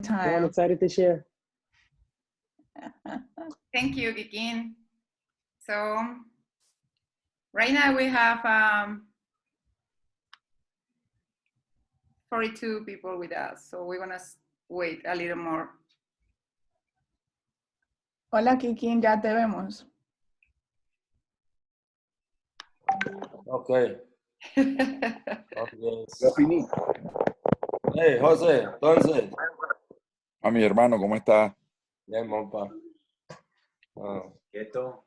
So I'm excited to share. Thank you, Kikin. So right now we have 42 people with us, so we're gonna wait a little more. Hola, Kikin, ya te vemos. Okay. Ya finí. Hey, José, entonces. A mi hermano, ¿cómo está? Bien, compa. Quieto.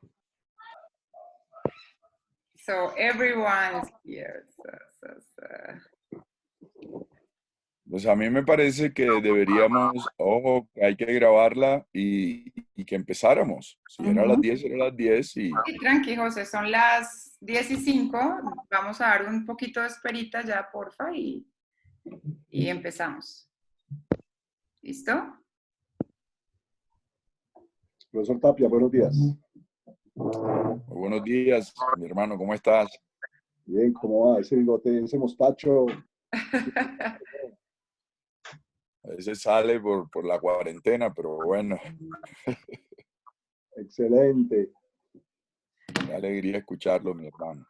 So everyone's here. Pues a mí me parece que deberíamos, ojo, que hay que grabarla y que empezáramos. Si era a las 10, era a las 10 y... Sí, tranqui, José, son las 10:05. Vamos a dar un poquito de esperita ya, porfa, y empezamos. ¿Listo? Profesor Tapia, buenos días. Muy buenos días, mi hermano, ¿cómo estás? Bien, ¿cómo va? Ese bigote, ese mostacho. A veces sale por la cuarentena, pero bueno. Excelente. Qué alegría escucharlo, mi hermano.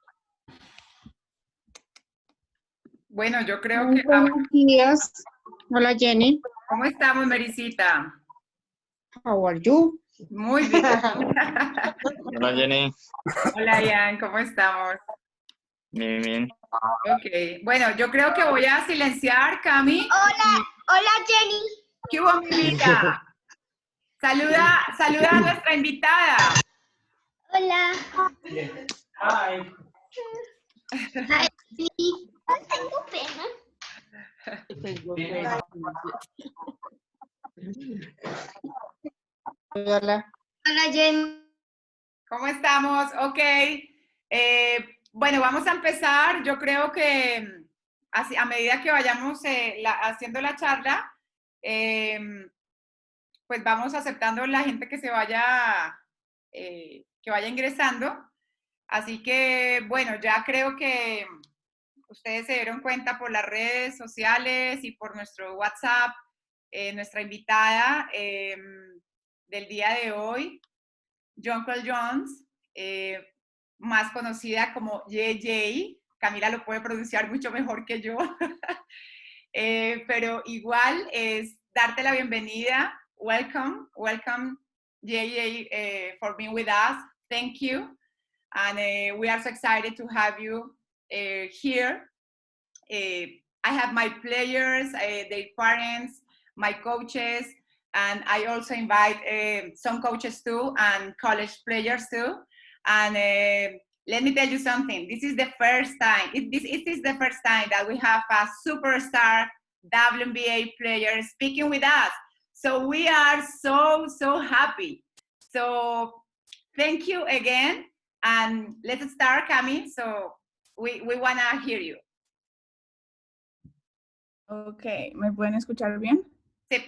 Bueno, yo creo que... Buenos días. Hola, Jenny. ¿Cómo estamos, Merisita? How are you? Muy bien. Hola, Jenny. Hola, Ian, ¿cómo estamos? Bien, bien. Ok, bueno, yo creo que voy a silenciar, Cami. Hola, Jenny. ¿Qué hubo, mi vida? Saluda a nuestra invitada. Hola. Hi. Hi, Jenny. Tengo pena. Hola. Hola, Jenny. ¿Cómo estamos? Ok. Bueno, vamos a empezar. Yo creo que a medida que vayamos haciendo la charla, pues vamos aceptando la gente que vaya ingresando. Así que, bueno, ya creo que ustedes se dieron cuenta por las redes sociales y por nuestro WhatsApp, nuestra invitada del día de hoy, Jonquel Jones, más conocida como JJ. Camila lo puede pronunciar mucho mejor que yo, pero igual es darte la bienvenida. Welcome, JJ, for being with us. Thank you. And we are so excited to have you here. I have my players, their parents, my coaches, and I also invite some coaches too and college players too. And let me tell you something. This is the first time. It is the first time that we have a superstar WNBA player speaking with us. So we are so happy. So thank you again. And let's start, Cami. So we want to hear you. Ok, ¿me pueden escuchar bien? Sí.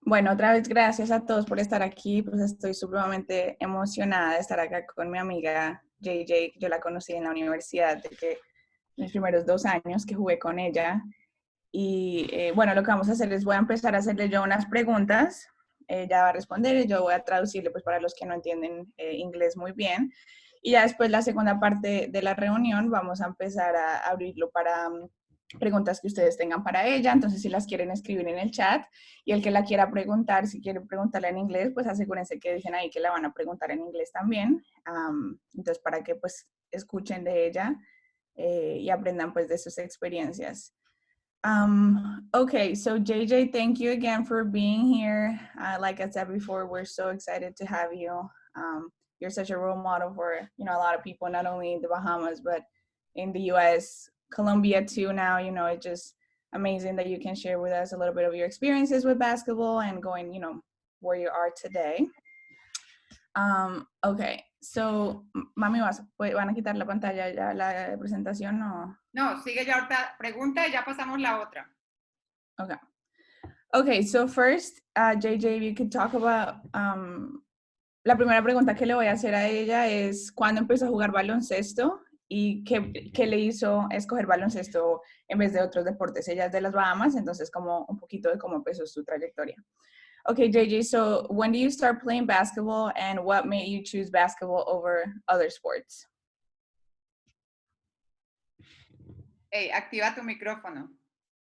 Bueno, otra vez gracias a todos por estar aquí. Pues estoy supremamente emocionada de estar acá con mi amiga JJ. Yo la conocí en la universidad mis primeros 2 años que jugué con ella. Y bueno, lo que vamos a hacer es voy a empezar a hacerle yo unas preguntas. Ella va a responder y yo voy a traducirle pues para los que no entienden inglés muy bien. Y ya después la segunda parte de la reunión vamos a empezar a abrirlo para preguntas que ustedes tengan para ella. Entonces si las quieren escribir en el chat y el que la quiera preguntar, si quiere preguntarla en inglés, pues asegúrense que dicen ahí que la van a preguntar en inglés también. Entonces para que pues escuchen de ella y aprendan pues de sus experiencias. Okay, so JJ, thank you again for being here. Like I said before, we're so excited to have you. You're such a role model for, a lot of people, not only in the Bahamas, but in the US, Colombia too now. It's just amazing that you can share with us a little bit of your experiences with basketball and going, where you are today. Okay, so, mami, ¿van a quitar la pantalla ya, la presentación o...? No, sigue ya ahorita, pregunta y ya pasamos la otra. Okay. Okay, so first, JJ, if you could talk about, la primera pregunta que le voy a hacer a ella es, ¿cuándo empezó a jugar baloncesto? y qué le hizo escoger baloncesto en vez de otros deportes. Ella es de las Bahamas, entonces como un poquito de cómo empezó su trayectoria. Okay, JJ, so when do you start playing basketball and what made you choose basketball over other sports? Hey, activa tu micrófono,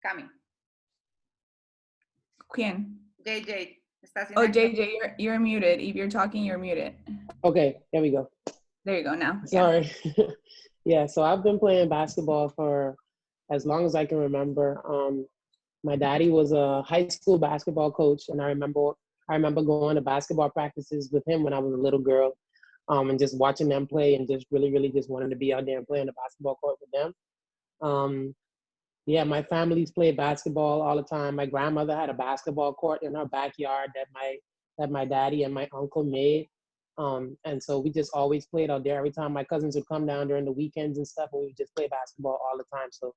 Cami. ¿Quién? JJ, estás Oh, inactivo. JJ, you're muted. If you're talking, you're muted. Okay, there we go. There you go now. Sorry. Yeah, so I've been playing basketball for as long as I can remember. My daddy was a high school basketball coach, and I remember going to basketball practices with him when I was a little girl, and just watching them play and just really just wanting to be out there and play on the basketball court with them. Yeah, my family's played basketball all the time. My grandmother had a basketball court in her backyard that my daddy and my uncle made. And so we just always played out there. Every time my cousins would come down during the weekends and stuff, and we would just play basketball all the time. So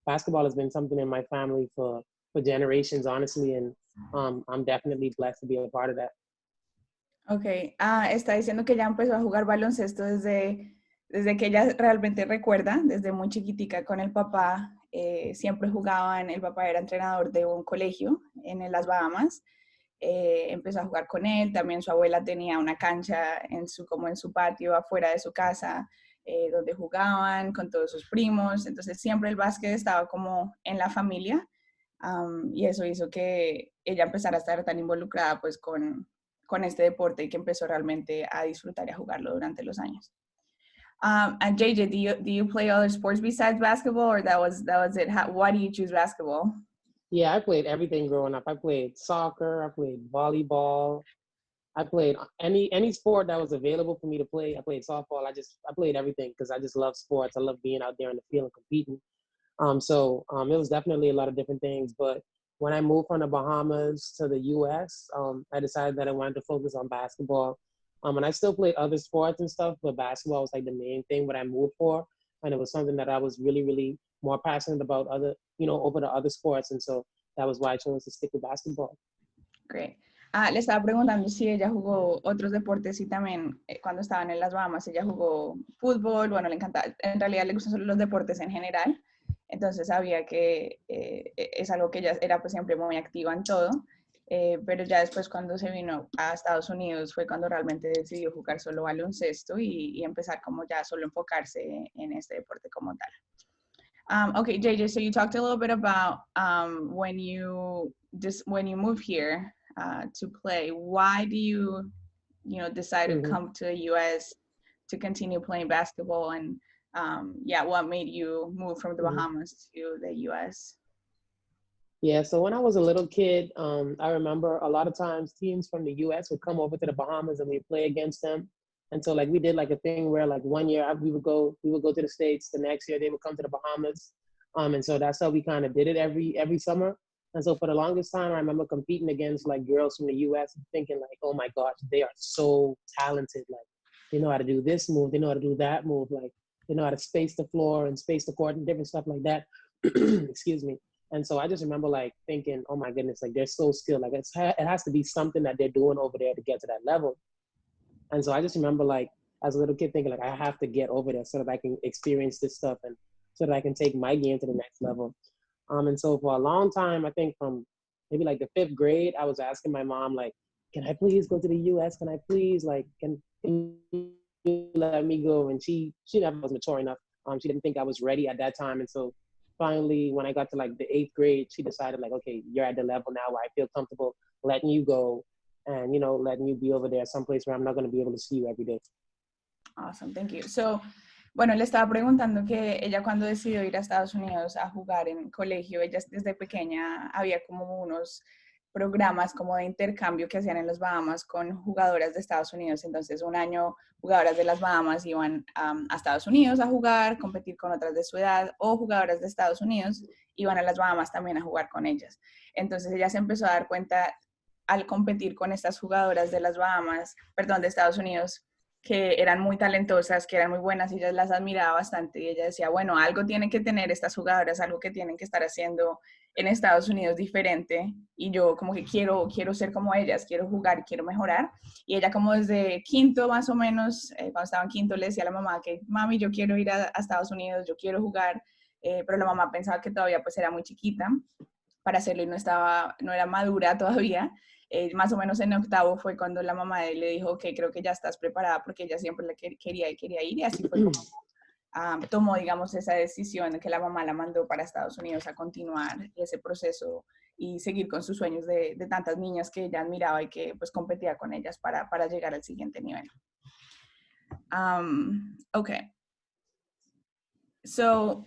basketball has been something in my family for generations, honestly, and I'm definitely blessed to be a part of that. Okay, está diciendo que ella empezó a jugar baloncesto desde que ella realmente recuerda, desde muy chiquitica con el papá. Siempre jugaban, el papá era entrenador de un colegio en las Bahamas. Empezó a jugar con él, también su abuela tenía una cancha como en su patio afuera de su casa, donde jugaban con todos sus primos, entonces siempre el básquet estaba como en la familia, y eso hizo que ella empezara a estar tan involucrada pues con este deporte y que empezó realmente a disfrutar y a jugarlo durante los años. And JJ, do you play other sports besides basketball, or that was it? Why do you choose basketball? Yeah, I played everything growing up. I played soccer, I played volleyball, I played any sport that was available for me to play. I played softball. I played everything because I just love sports. I love being out there in the field and competing. So it was definitely a lot of different things. But when I moved from the Bahamas to the US, I decided that I wanted to focus on basketball. And I still played other sports and stuff, but basketball was like the main thing what I moved for. And it was something that I was really more passionate about over the other sports. And so that was why I chose to stick with basketball. Great. Le estaba preguntando si ella jugó otros deportes y también cuando estaban en las Bahamas ella jugó fútbol, bueno, le encantaba, en realidad le gustan solo los deportes en general, entonces sabía que es algo que ella era pues siempre muy activa en todo, pero ya después cuando se vino a Estados Unidos fue cuando realmente decidió jugar solo baloncesto y empezar como ya solo enfocarse en este deporte como tal. Okay, JJ, so you talked a little bit about when you moved here to play. Why do you decide to come to the U.S. to continue playing basketball? And what made you move from the Bahamas to the U.S.? Yeah, so when I was a little kid, I remember a lot of times teams from the U.S. would come over to the Bahamas and we'd play against them. And so like we did like a thing where like one year we would go to the States, the next year they would come to the Bahamas. And so that's how we kind of did it every summer. And so for the longest time, I remember competing against like girls from the US and thinking like, oh my gosh, they are so talented. Like they know how to do this move, they know how to do that move, like they know how to space the floor and space the court and different stuff like that. Excuse me. And so I just remember like thinking, oh my goodness, like they're so skilled. Like it has to be something that they're doing over there to get to that level. And so I just remember like as a little kid thinking like I have to get over there so that I can experience this stuff and so that I can take my game to the next level. And so for a long time, I think from maybe like the 5th grade, I was asking my mom like, can I please go to the US? Can I please like, can you let me go? And she never was mature enough. She didn't think I was ready at that time. And so finally, when I got to like the 8th grade, she decided like, okay, you're at the level now where I feel comfortable letting you go and, letting you be over there someplace where I'm not going to be able to see you every day. Awesome, thank you. So, bueno, le estaba preguntando que ella cuando decidió ir a Estados Unidos a jugar en colegio, ella desde pequeña había como unos programas como de intercambio que hacían en los Bahamas con jugadoras de Estados Unidos. Entonces, un año jugadoras de las Bahamas iban a Estados Unidos a jugar, competir con otras de su edad, o jugadoras de Estados Unidos iban a las Bahamas también a jugar con ellas. Entonces, ella se empezó a dar cuenta al competir con estas jugadoras de las Bahamas, perdón, de Estados Unidos, que eran muy talentosas, que eran muy buenas, y ella las admiraba bastante, y ella decía, bueno, algo tienen que tener estas jugadoras, algo que tienen que estar haciendo en Estados Unidos diferente, y yo como que quiero ser como ellas, quiero jugar, quiero mejorar. Y ella como desde quinto más o menos, cuando estaba en quinto, le decía a la mamá que, mami, yo quiero ir a Estados Unidos, yo quiero jugar, pero la mamá pensaba que todavía pues era muy chiquita para hacerlo y no era madura todavía. Más o menos en octavo fue cuando la mamá de él le dijo que creo que ya estás preparada, porque ella siempre le quería ir, y así fue como tomó, digamos, esa decisión de que la mamá la mandó para Estados Unidos a continuar ese proceso y seguir con sus sueños de tantas niñas que ella admiraba y que pues competía con ellas para llegar al siguiente nivel. Ok. So,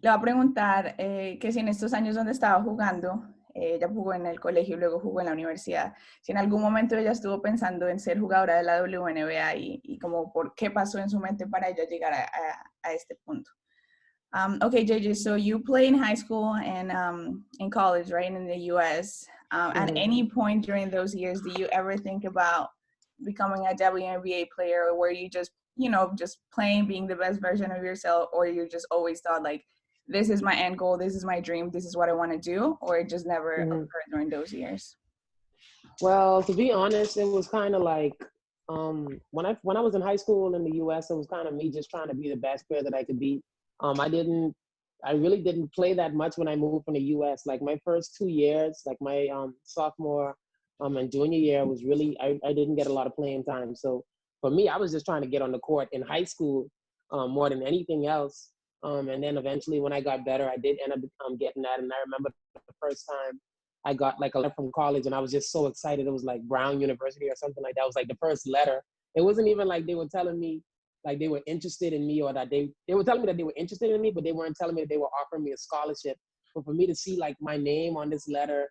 le voy a preguntar que si en estos años donde estaba jugando, ella jugó en el colegio y luego jugó en la universidad, si en algún momento ella estuvo pensando en ser jugadora de la WNBA y como por qué pasó en su mente para ella llegar a este punto. Okay, JJ, so you played in high school and in college, right, in the US. At any point during those years, do you ever think about becoming a WNBA player, or were you just, just playing, being the best version of yourself, or you just always thought like, this is my end goal, this is my dream, this is what I want to do, or it just never occurred during those years? Well, to be honest, it was kind of like when I was in high school in the U.S., it was kind of me just trying to be the best player that I could be. I really didn't play that much when I moved from the U.S. Like my first 2 years, like my sophomore and junior year was really, I didn't get a lot of playing time. So for me, I was just trying to get on the court in high school more than anything else. And then eventually when I got better, I did end up getting that. And I remember the first time I got like a letter from college and I was just so excited. It was like Brown University or something like that. It was like the first letter. It wasn't even like they were telling me like they were interested in me, or that they were telling me that they were interested in me, but they weren't telling me that they were offering me a scholarship. But for me to see like my name on this letter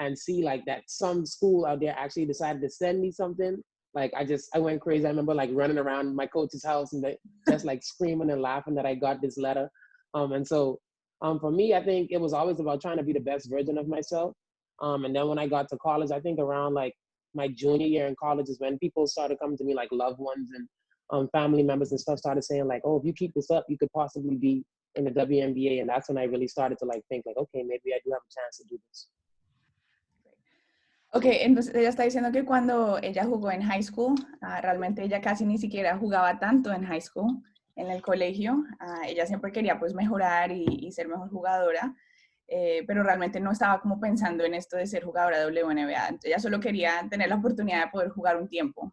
and see like that some school out there actually decided to send me something, like I went crazy. I remember like running around my coach's house and just like screaming and laughing that I got this letter. And so for me, I think it was always about trying to be the best version of myself. And then when I got to college, I think around like my junior year in college is when people started coming to me, like loved ones and family members and stuff started saying like, oh, if you keep this up, you could possibly be in the WNBA. And that's when I really started to like think like, okay, maybe I do have a chance to do this. Ok, entonces ella está diciendo que cuando ella jugó en high school, realmente ella casi ni siquiera jugaba tanto en high school, en el colegio. Ella siempre quería pues mejorar y ser mejor jugadora, pero realmente no estaba como pensando en esto de ser jugadora de WNBA. Entonces, ella solo quería tener la oportunidad de poder jugar un tiempo,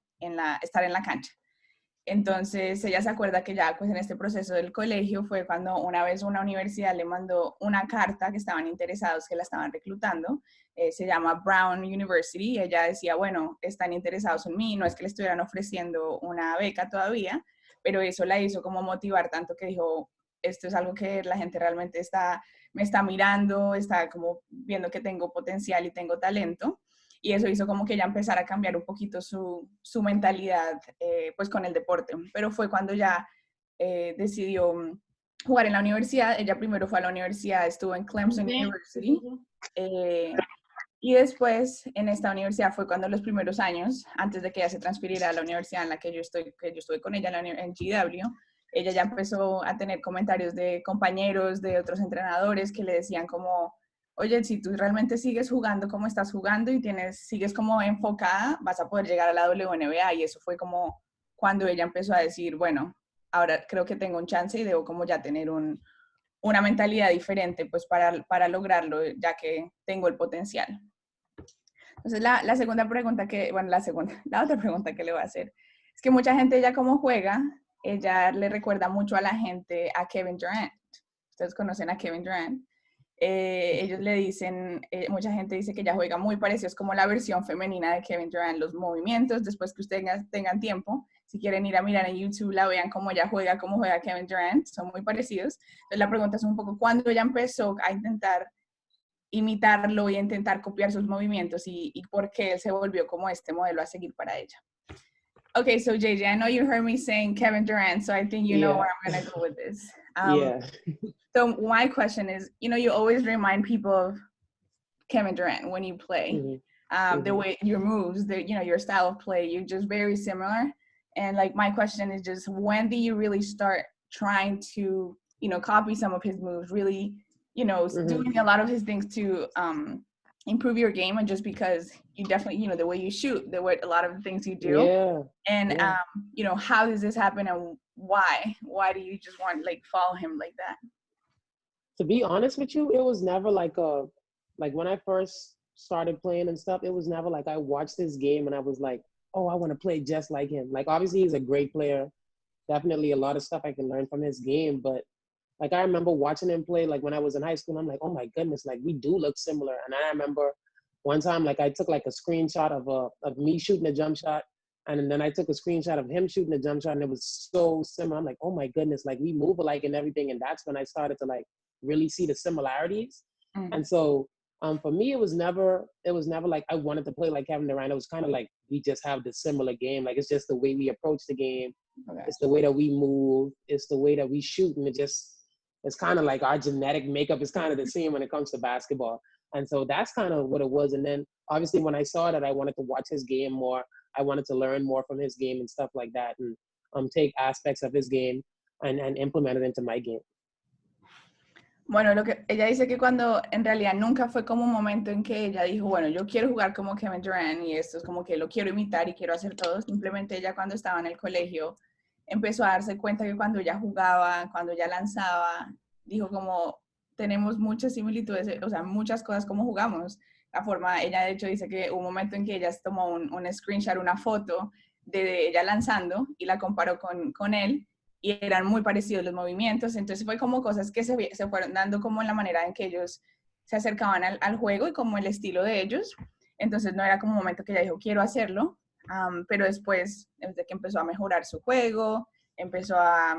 estar en la cancha. Entonces ella se acuerda que ya pues en este proceso del colegio fue cuando una vez una universidad le mandó una carta que estaban interesados, que la estaban reclutando, se llama Brown University, y ella decía, bueno, están interesados en mí, no es que le estuvieran ofreciendo una beca todavía, pero eso la hizo como motivar tanto que dijo, esto es algo que la gente realmente me está mirando, está como viendo que tengo potencial y tengo talento. Y eso hizo como que ella empezara a cambiar un poquito su mentalidad pues con el deporte. Pero fue cuando ya decidió jugar en la universidad. Ella primero fue a la universidad, estuvo en Clemson University. Y después en esta universidad fue cuando los primeros años, antes de que ella se transfiriera a la universidad en la que yo estuve con ella en GW, ella ya empezó a tener comentarios de compañeros, de otros entrenadores que le decían como, oye, si tú realmente sigues jugando como estás jugando y sigues como enfocada, vas a poder llegar a la WNBA. Y eso fue como cuando ella empezó a decir, bueno, ahora creo que tengo un chance y debo como ya tener una mentalidad diferente pues para lograrlo, ya que tengo el potencial. Entonces la segunda pregunta la otra pregunta que le voy a hacer es que mucha gente ella como juega, ella le recuerda mucho a la gente a Kevin Durant. Ustedes conocen a Kevin Durant. Ellos le dicen, mucha gente dice que ella juega muy parecido, es como la versión femenina de Kevin Durant, los movimientos, después que ustedes tengan tiempo, si quieren ir a mirar en YouTube, la vean cómo ella juega, cómo juega Kevin Durant, son muy parecidos. Entonces la pregunta es un poco, ¿cuándo ella empezó a intentar imitarlo y a intentar copiar sus movimientos y por qué él se volvió como este modelo a seguir para ella? Okay, so JJ, I know you heard me saying Kevin Durant, so I think you know where I'm going to go with this. So my question is, you always remind people of Kevin Durant when you play. The way your moves, your style of play, you're just very similar. And like my question is just, when do you really start trying to, you know, copy some of his moves, really, you know, doing a lot of his things to improve your game? And just because you definitely, you know, the way you shoot, the way a lot of the things you do. Yeah. And yeah. you know, how does this happen, and why do you just want to like follow him like that? To be honest with you, it was never like when I first started playing and stuff, it was never like I watched this game and I was like, oh, I want to play just like him. Like, obviously he's a great player. Definitely a lot of stuff I can learn from his game. But like, I remember watching him play, like when I was in high school, I'm like, oh my goodness, like we do look similar. And I remember one time, like I took like a screenshot of me shooting a jump shot. And then I took a screenshot of him shooting a jump shot, and it was so similar. I'm like, oh my goodness, like we move alike and everything. And that's when I started to like really see the similarities. And so for me, it was never like I wanted to play like Kevin Durant. It was kind of like we just have the similar game. Like, it's just the way we approach the game. Okay. It's the way that we move. It's the way that we shoot. And it's kind of like our genetic makeup is kind of the same when it comes to basketball. And so that's kind of what it was. And then obviously when I saw that, I wanted to watch his game more. I wanted to learn more from his game and stuff like that, and take aspects of his game and implement it into my game. Bueno, lo que ella dice que cuando en realidad nunca fue como un momento en que ella dijo, bueno, yo quiero jugar como Kevin Durant y esto es como que lo quiero imitar y quiero hacer todo. Simplemente ella, cuando estaba en el colegio, empezó a darse cuenta que cuando ella jugaba, cuando ella lanzaba, dijo como tenemos muchas similitudes, o sea, muchas cosas como jugamos. La forma, ella de hecho dice que hubo un momento en que ella se tomó un screenshot, una foto de ella lanzando y la comparó con él, y eran muy parecidos los movimientos. Entonces fue como cosas que se fueron dando como en la manera en que ellos se acercaban al juego y como el estilo de ellos. Entonces no era como un momento que ella dijo quiero hacerlo, pero después, desde que empezó a mejorar su juego, empezó a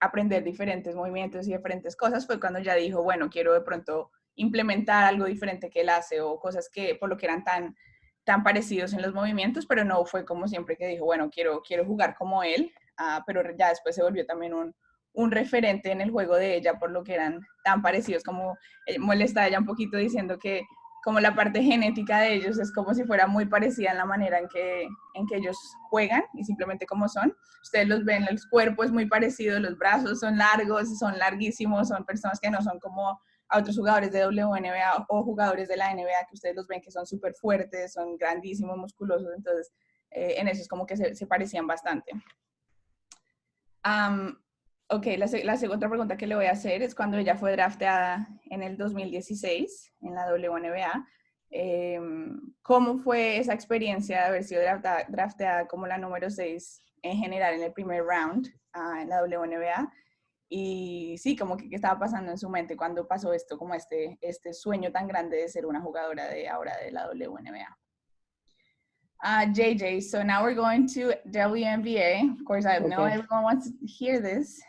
aprender diferentes movimientos y diferentes cosas, fue cuando ya dijo, bueno, quiero de pronto implementar algo diferente que él hace, o cosas que por lo que eran tan parecidos en los movimientos, pero no fue como siempre que dijo, bueno, quiero jugar como él, pero ya después se volvió también un referente en el juego de ella por lo que eran tan parecidos. Como molesta ella un poquito diciendo que como la parte genética de ellos es como si fuera muy parecida en la manera en que ellos juegan y simplemente como son. Ustedes los ven, el cuerpo es muy parecido, los brazos son largos, son larguísimos, son personas que no son como a otros jugadores de WNBA o jugadores de la NBA que ustedes los ven que son súper fuertes, son grandísimos, musculosos. Entonces en eso es como que se parecían bastante. Ok, la segunda pregunta que le voy a hacer es cuando ella fue drafteada en el 2016 en la WNBA. ¿Cómo fue esa experiencia de haber sido drafteada como la número 6 en general en el primer round en la WNBA? Y sí, como que qué estaba pasando en su mente cuando pasó esto, como este sueño tan grande de ser una jugadora de ahora de la WNBA. JJ, so now we're going to WNBA. Of course, I know everyone wants to hear this.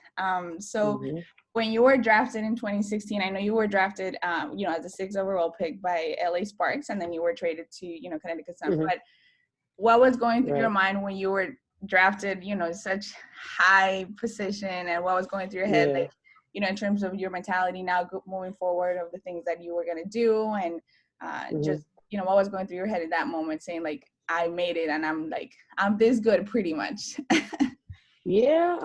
When you were drafted in 2016, I know you were drafted, you know, as a 6th overall pick by LA Sparks, and then you were traded to, you know, Connecticut Sun. But what was going through your mind when you were drafted, you know, such high position, and what was going through your head, like, you know, in terms of your mentality now moving forward of the things that you were going to do, and just, you know, what was going through your head at that moment, saying like, I made it and I'm this good pretty much. Yeah,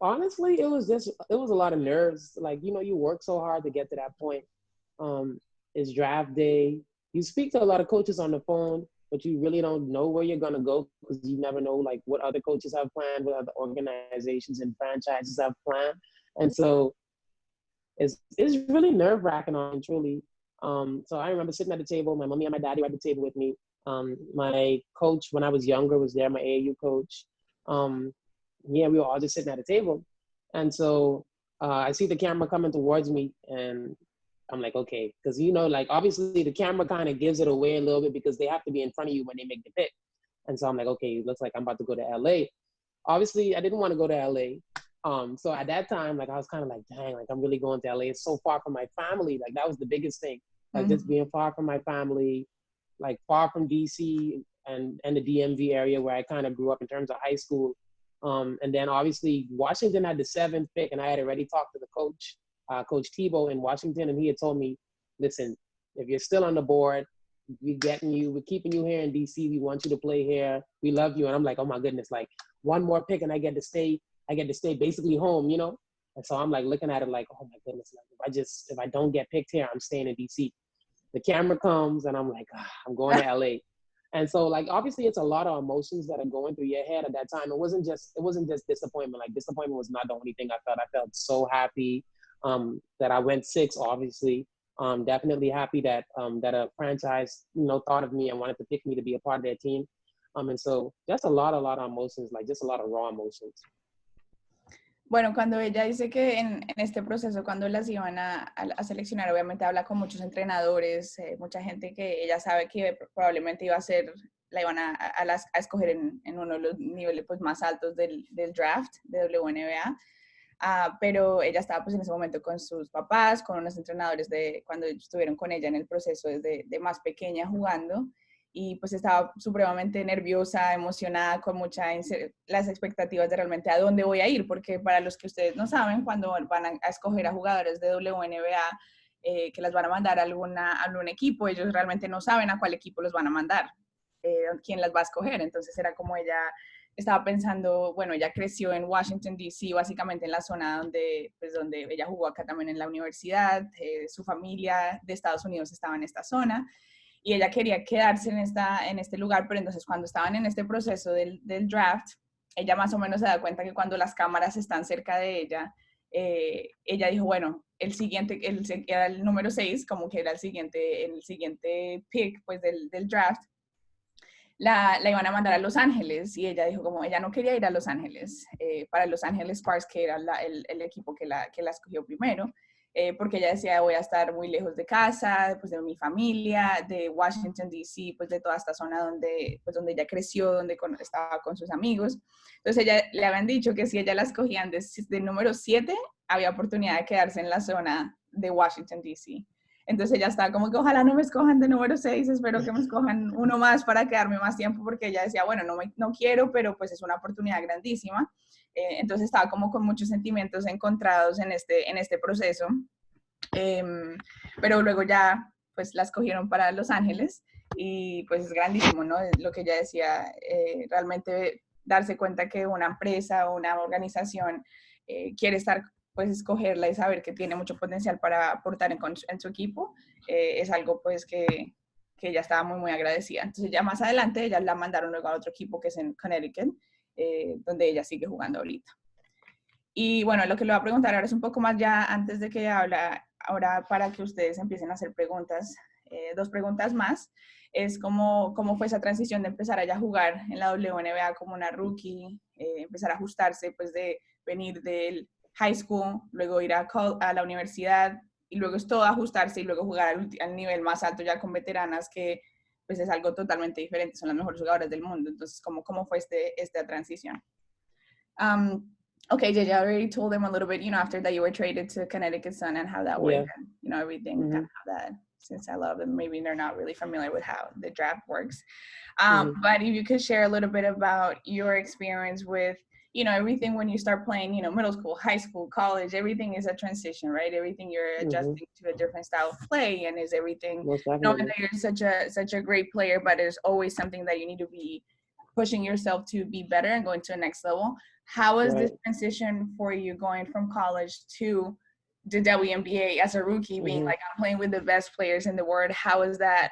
honestly, it was a lot of nerves. Like, you know, you work so hard to get to that point. It's draft day. You speak to a lot of coaches on the phone, but you really don't know where you're gonna go because you never know like what other coaches have planned, what other organizations and franchises have planned. And so it's really nerve-wracking on truly. So I remember sitting at the table, my mommy and my daddy were at the table with me. My coach when I was younger was there, my AAU coach. Yeah, we were all just sitting at a table. And so I see the camera coming towards me and I'm like, okay, because, you know, like obviously the camera kind of gives it away a little bit because they have to be in front of you when they make the pick. And so I'm like, okay, it looks like I'm about to go to LA. Obviously, I didn't want to go to LA. So at that time, like I was kind of like, dang, like I'm really going to LA. It's so far from my family. Like that was the biggest thing. Like just being far from my family, like far from DC and the DMV area where I kind of grew up in terms of high school. And then obviously Washington had the 7th pick, and I had already talked to the coach, Coach Tebow in Washington, and he had told me, listen, if you're still on the board, we're keeping you here in DC. We want you to play here. We love you. And I'm like, oh my goodness, like one more pick and I get to stay basically home, you know? And so I'm like looking at it like, oh my goodness, like if I don't get picked here, I'm staying in DC. The camera comes and I'm like, I'm going to LA. And so like, obviously it's a lot of emotions that are going through your head at that time. It wasn't just disappointment. Like disappointment was not the only thing I felt. I felt so happy that I went 6, obviously. Definitely happy that that a franchise, you know, thought of me and wanted to pick me to be a part of their team. And so just a lot of emotions, like just a lot of raw emotions. Bueno, cuando ella dice que en este proceso, cuando las iban a seleccionar, obviamente habla con muchos entrenadores, mucha gente que ella sabe que probablemente iba a ser, la iban a escoger en uno de los niveles pues, más altos del draft de WNBA. Pero ella estaba pues en ese momento con sus papás, con unos entrenadores de cuando estuvieron con ella en el proceso desde de más pequeña jugando, y pues estaba supremamente nerviosa, emocionada, con las expectativas de realmente a dónde voy a ir, porque para los que ustedes no saben, cuando van a escoger a jugadores de WNBA que las van a mandar a algún equipo, ellos realmente no saben a cuál equipo los van a mandar, quién las va a escoger. Entonces era como ella estaba pensando, bueno, ella creció en Washington, D.C., básicamente en la zona donde ella jugó acá también en la universidad, su familia de Estados Unidos estaba en esta zona, y ella quería quedarse en este lugar, pero entonces cuando estaban en este proceso del draft, ella más o menos se da cuenta que cuando las cámaras están cerca de ella, ella dijo, bueno, el siguiente, era el número 6, como que era el siguiente pick pues, del draft, la iban a mandar a Los Ángeles, y ella dijo como ella no quería ir a Los Ángeles, para Los Ángeles Sparks, que era el equipo que la escogió primero, porque ella decía voy a estar muy lejos de casa, pues de mi familia, de Washington, D.C., pues de toda esta zona donde ella creció, donde estaba con sus amigos. Entonces ella le habían dicho que si ella la escogían de número 7, había oportunidad de quedarse en la zona de Washington, D.C. Entonces ella estaba como que ojalá no me escojan de número 6, espero que me escojan uno más para quedarme más tiempo, porque ella decía, bueno, no quiero, pero pues es una oportunidad grandísima. Entonces estaba como con muchos sentimientos encontrados en este proceso. Pero luego ya pues la escogieron para Los Ángeles, y pues es grandísimo, ¿no? Lo que ella decía, realmente darse cuenta que una empresa o una organización quiere pues escogerla y saber que tiene mucho potencial para aportar en su equipo, es algo pues que ella estaba muy, muy agradecida. Entonces ya más adelante ella la mandaron luego a otro equipo que es en Connecticut, donde ella sigue jugando ahorita. Y bueno, lo que le voy a preguntar ahora es un poco más ya antes de que habla, ahora para que ustedes empiecen a hacer preguntas, 2 preguntas más, es cómo fue esa transición de empezar a jugar en la WNBA como una rookie, empezar a ajustarse pues de venir del high school, luego ir a la universidad, y luego es todo ajustarse y luego jugar al nivel más alto ya con veteranas, que pues es algo totalmente diferente, son las mejores jugadoras del mundo. Entonces, ¿cómo fue esta transición? Okay, JJ, I already told them a little bit, after that you were traded to Connecticut Sun and how that went, and, everything, kind of how that, since I love them, maybe they're not really familiar with how the draft works. But if you could share a little bit about your experience with, everything when you start playing, middle school, high school, college, everything is a transition, right? Everything you're adjusting to a different style of play, and is everything, knowing that you're such a great player, but there's always something that you need to be pushing yourself to be better and going to the next level. How was this transition for you going from college to the WNBA as a rookie, being like, I'm playing with the best players in the world? How is that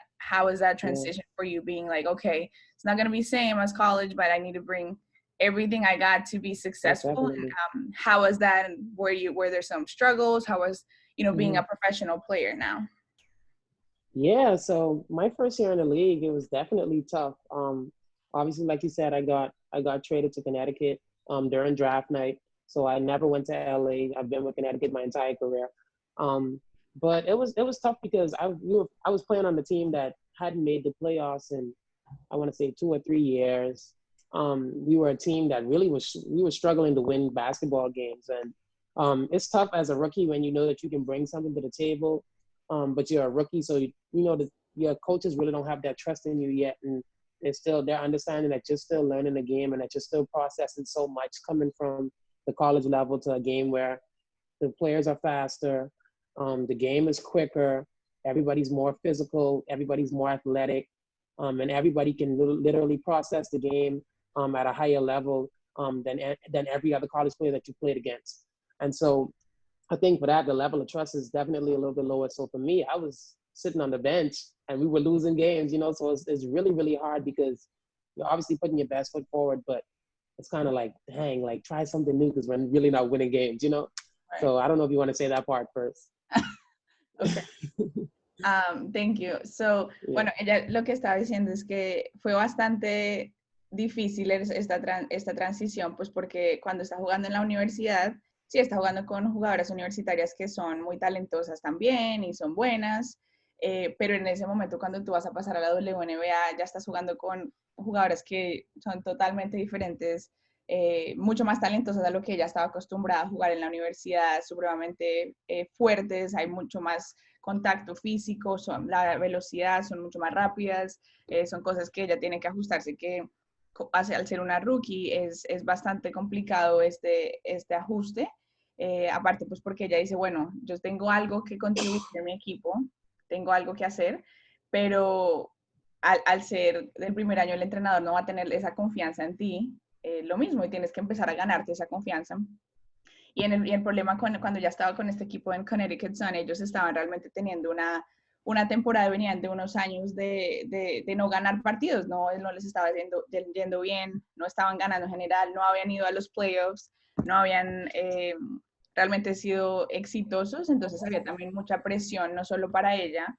transition for you, being like, okay, it's not going to be same as college, but I need to bring everything I got to be successful? And, how was that? Were there some struggles? How was, being a professional player now? Yeah, so my first year in the league, it was definitely tough. Obviously, like you said, I got traded to Connecticut during draft night, so I never went to LA. I've been with Connecticut my entire career, but it was tough because I was playing on the team that hadn't made the playoffs in, I want to say, 2 or 3 years. We were a team that really we were struggling to win basketball games, and it's tough as a rookie when you know that you can bring something to the table, but you're a rookie, so your coaches really don't have that trust in you yet, and they're understanding that you're still learning the game and that you're still processing so much coming from the college level to a game where the players are faster, the game is quicker, everybody's more physical, everybody's more athletic, and everybody can literally process the game at a higher level than every other college player that you played against. And so I think for that, the level of trust is definitely a little bit lower. So for me, I was sitting on the bench and we were losing games, you know, so it's really, really hard because you're obviously putting your best foot forward, but it's kind of like, dang, like try something new because we're really not winning games, you know? Right. So I don't know if you want to say that part first. Okay. Thank you. So, Yeah. bueno, ella lo que estaba diciendo es que fue bastante difícil esta transición, pues porque cuando está jugando en la universidad, sí está jugando con jugadoras universitarias que son muy talentosas también y son buenas, pero en ese momento cuando tú vas a pasar a la WNBA ya estás jugando con jugadoras que son totalmente diferentes, mucho más talentosas a lo que ella estaba acostumbrada a jugar en la universidad, supremamente fuertes, hay mucho más contacto físico, la velocidad, son mucho más rápidas, son cosas que ella tiene que ajustarse, que al ser una rookie es bastante complicado este ajuste, aparte pues porque ella dice, bueno, yo tengo algo que contribuir a mi equipo, tengo algo que hacer, pero al ser del primer año el entrenador no va a tener esa confianza en ti, lo mismo, y tienes que empezar a ganarte esa confianza. Y el problema cuando ya estaba con este equipo en Connecticut Sun, ellos estaban realmente teniendo una temporada, venían de unos años de no ganar partidos, no les estaba yendo bien, no estaban ganando en general, no habían ido a los playoffs, no habían realmente sido exitosos, entonces había también mucha presión, no solo para ella,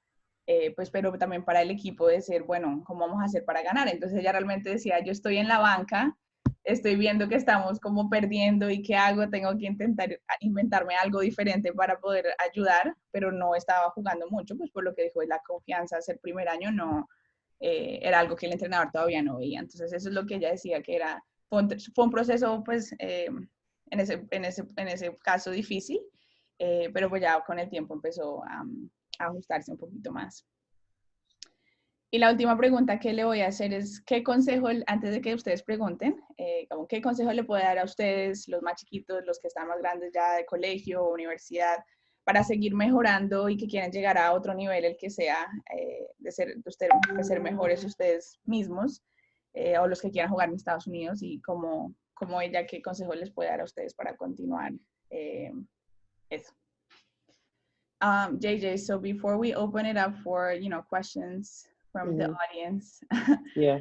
pues, pero también para el equipo de ser, bueno, ¿cómo vamos a hacer para ganar? Entonces ella realmente decía, yo estoy en la banca, estoy viendo que estamos como perdiendo y qué hago, tengo que intentar inventarme algo diferente para poder ayudar, pero no estaba jugando mucho, pues por lo que dijo, la confianza, ser primer año no, era algo que el entrenador todavía no veía. Entonces eso es lo que ella decía que fue un proceso pues en ese caso difícil, pero pues ya con el tiempo empezó a ajustarse un poquito más. Y la última pregunta que le voy a hacer es, ¿qué consejo, antes de que ustedes pregunten, qué consejo le puede dar a ustedes, los más chiquitos, los que están más grandes ya de colegio o universidad, para seguir mejorando y que quieren llegar a otro nivel, el que sea, de ser mejores ustedes mismos, o los que quieran jugar en Estados Unidos, y como ella, qué consejo les puede dar a ustedes para continuar eso? JJ, so before we open it up for, questions from the audience, Yeah.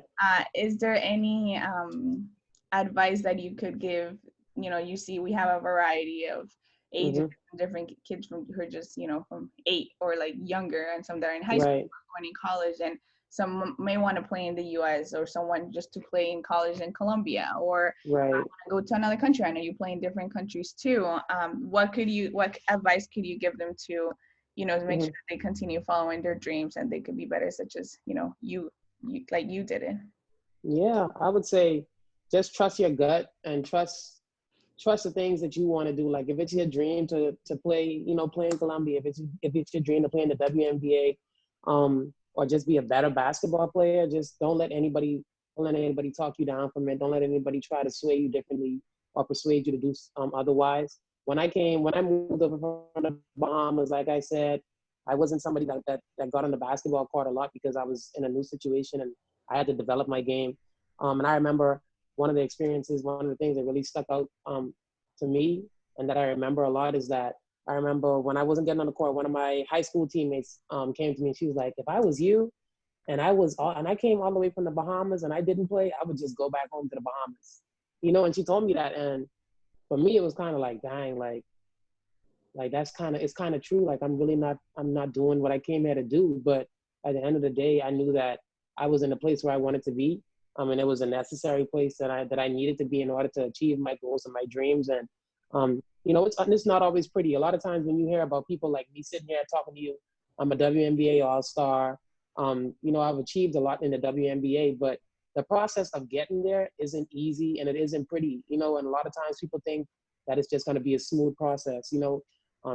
Is there any advice that you could give? You see we have a variety of ages, different kids who are just, from 8 or like younger, and some that are in high school, going in college, and some may want to play in the US, or someone just to play in college in Colombia, or go to another country. I know you play in different countries too. What advice could you give them to, to make sure they continue following their dreams and they could be better, such as, you like you did it? Yeah, I would say just trust your gut and trust the things that you want to do. Like if it's your dream to play, play in Colombia, if it's your dream to play in the WNBA, or just be a better basketball player, just don't let anybody talk you down from it. Don't let anybody try to sway you differently or persuade you to do otherwise. When I moved over from the Bahamas, like I said, I wasn't somebody that got on the basketball court a lot because I was in a new situation and I had to develop my game. And I remember one of the things that really stuck out to me and that I remember a lot is that I remember when I wasn't getting on the court, one of my high school teammates came to me and she was like, if I was you and I came all the way from the Bahamas and I didn't play, I would just go back home to the Bahamas. And she told me that, and for me it was kind of like, dang, like it's kind of true. Like I'm not doing what I came here to do. But at the end of the day, I knew that I was in a place where I wanted to be. And it was a necessary place that I needed to be in order to achieve my goals and my dreams. And it's not always pretty. A lot of times when you hear about people like me sitting here talking to you, I'm a WNBA All-Star. I've achieved a lot in the WNBA, but the process of getting there isn't easy and it isn't pretty. And a lot of times people think that it's just going to be a smooth process.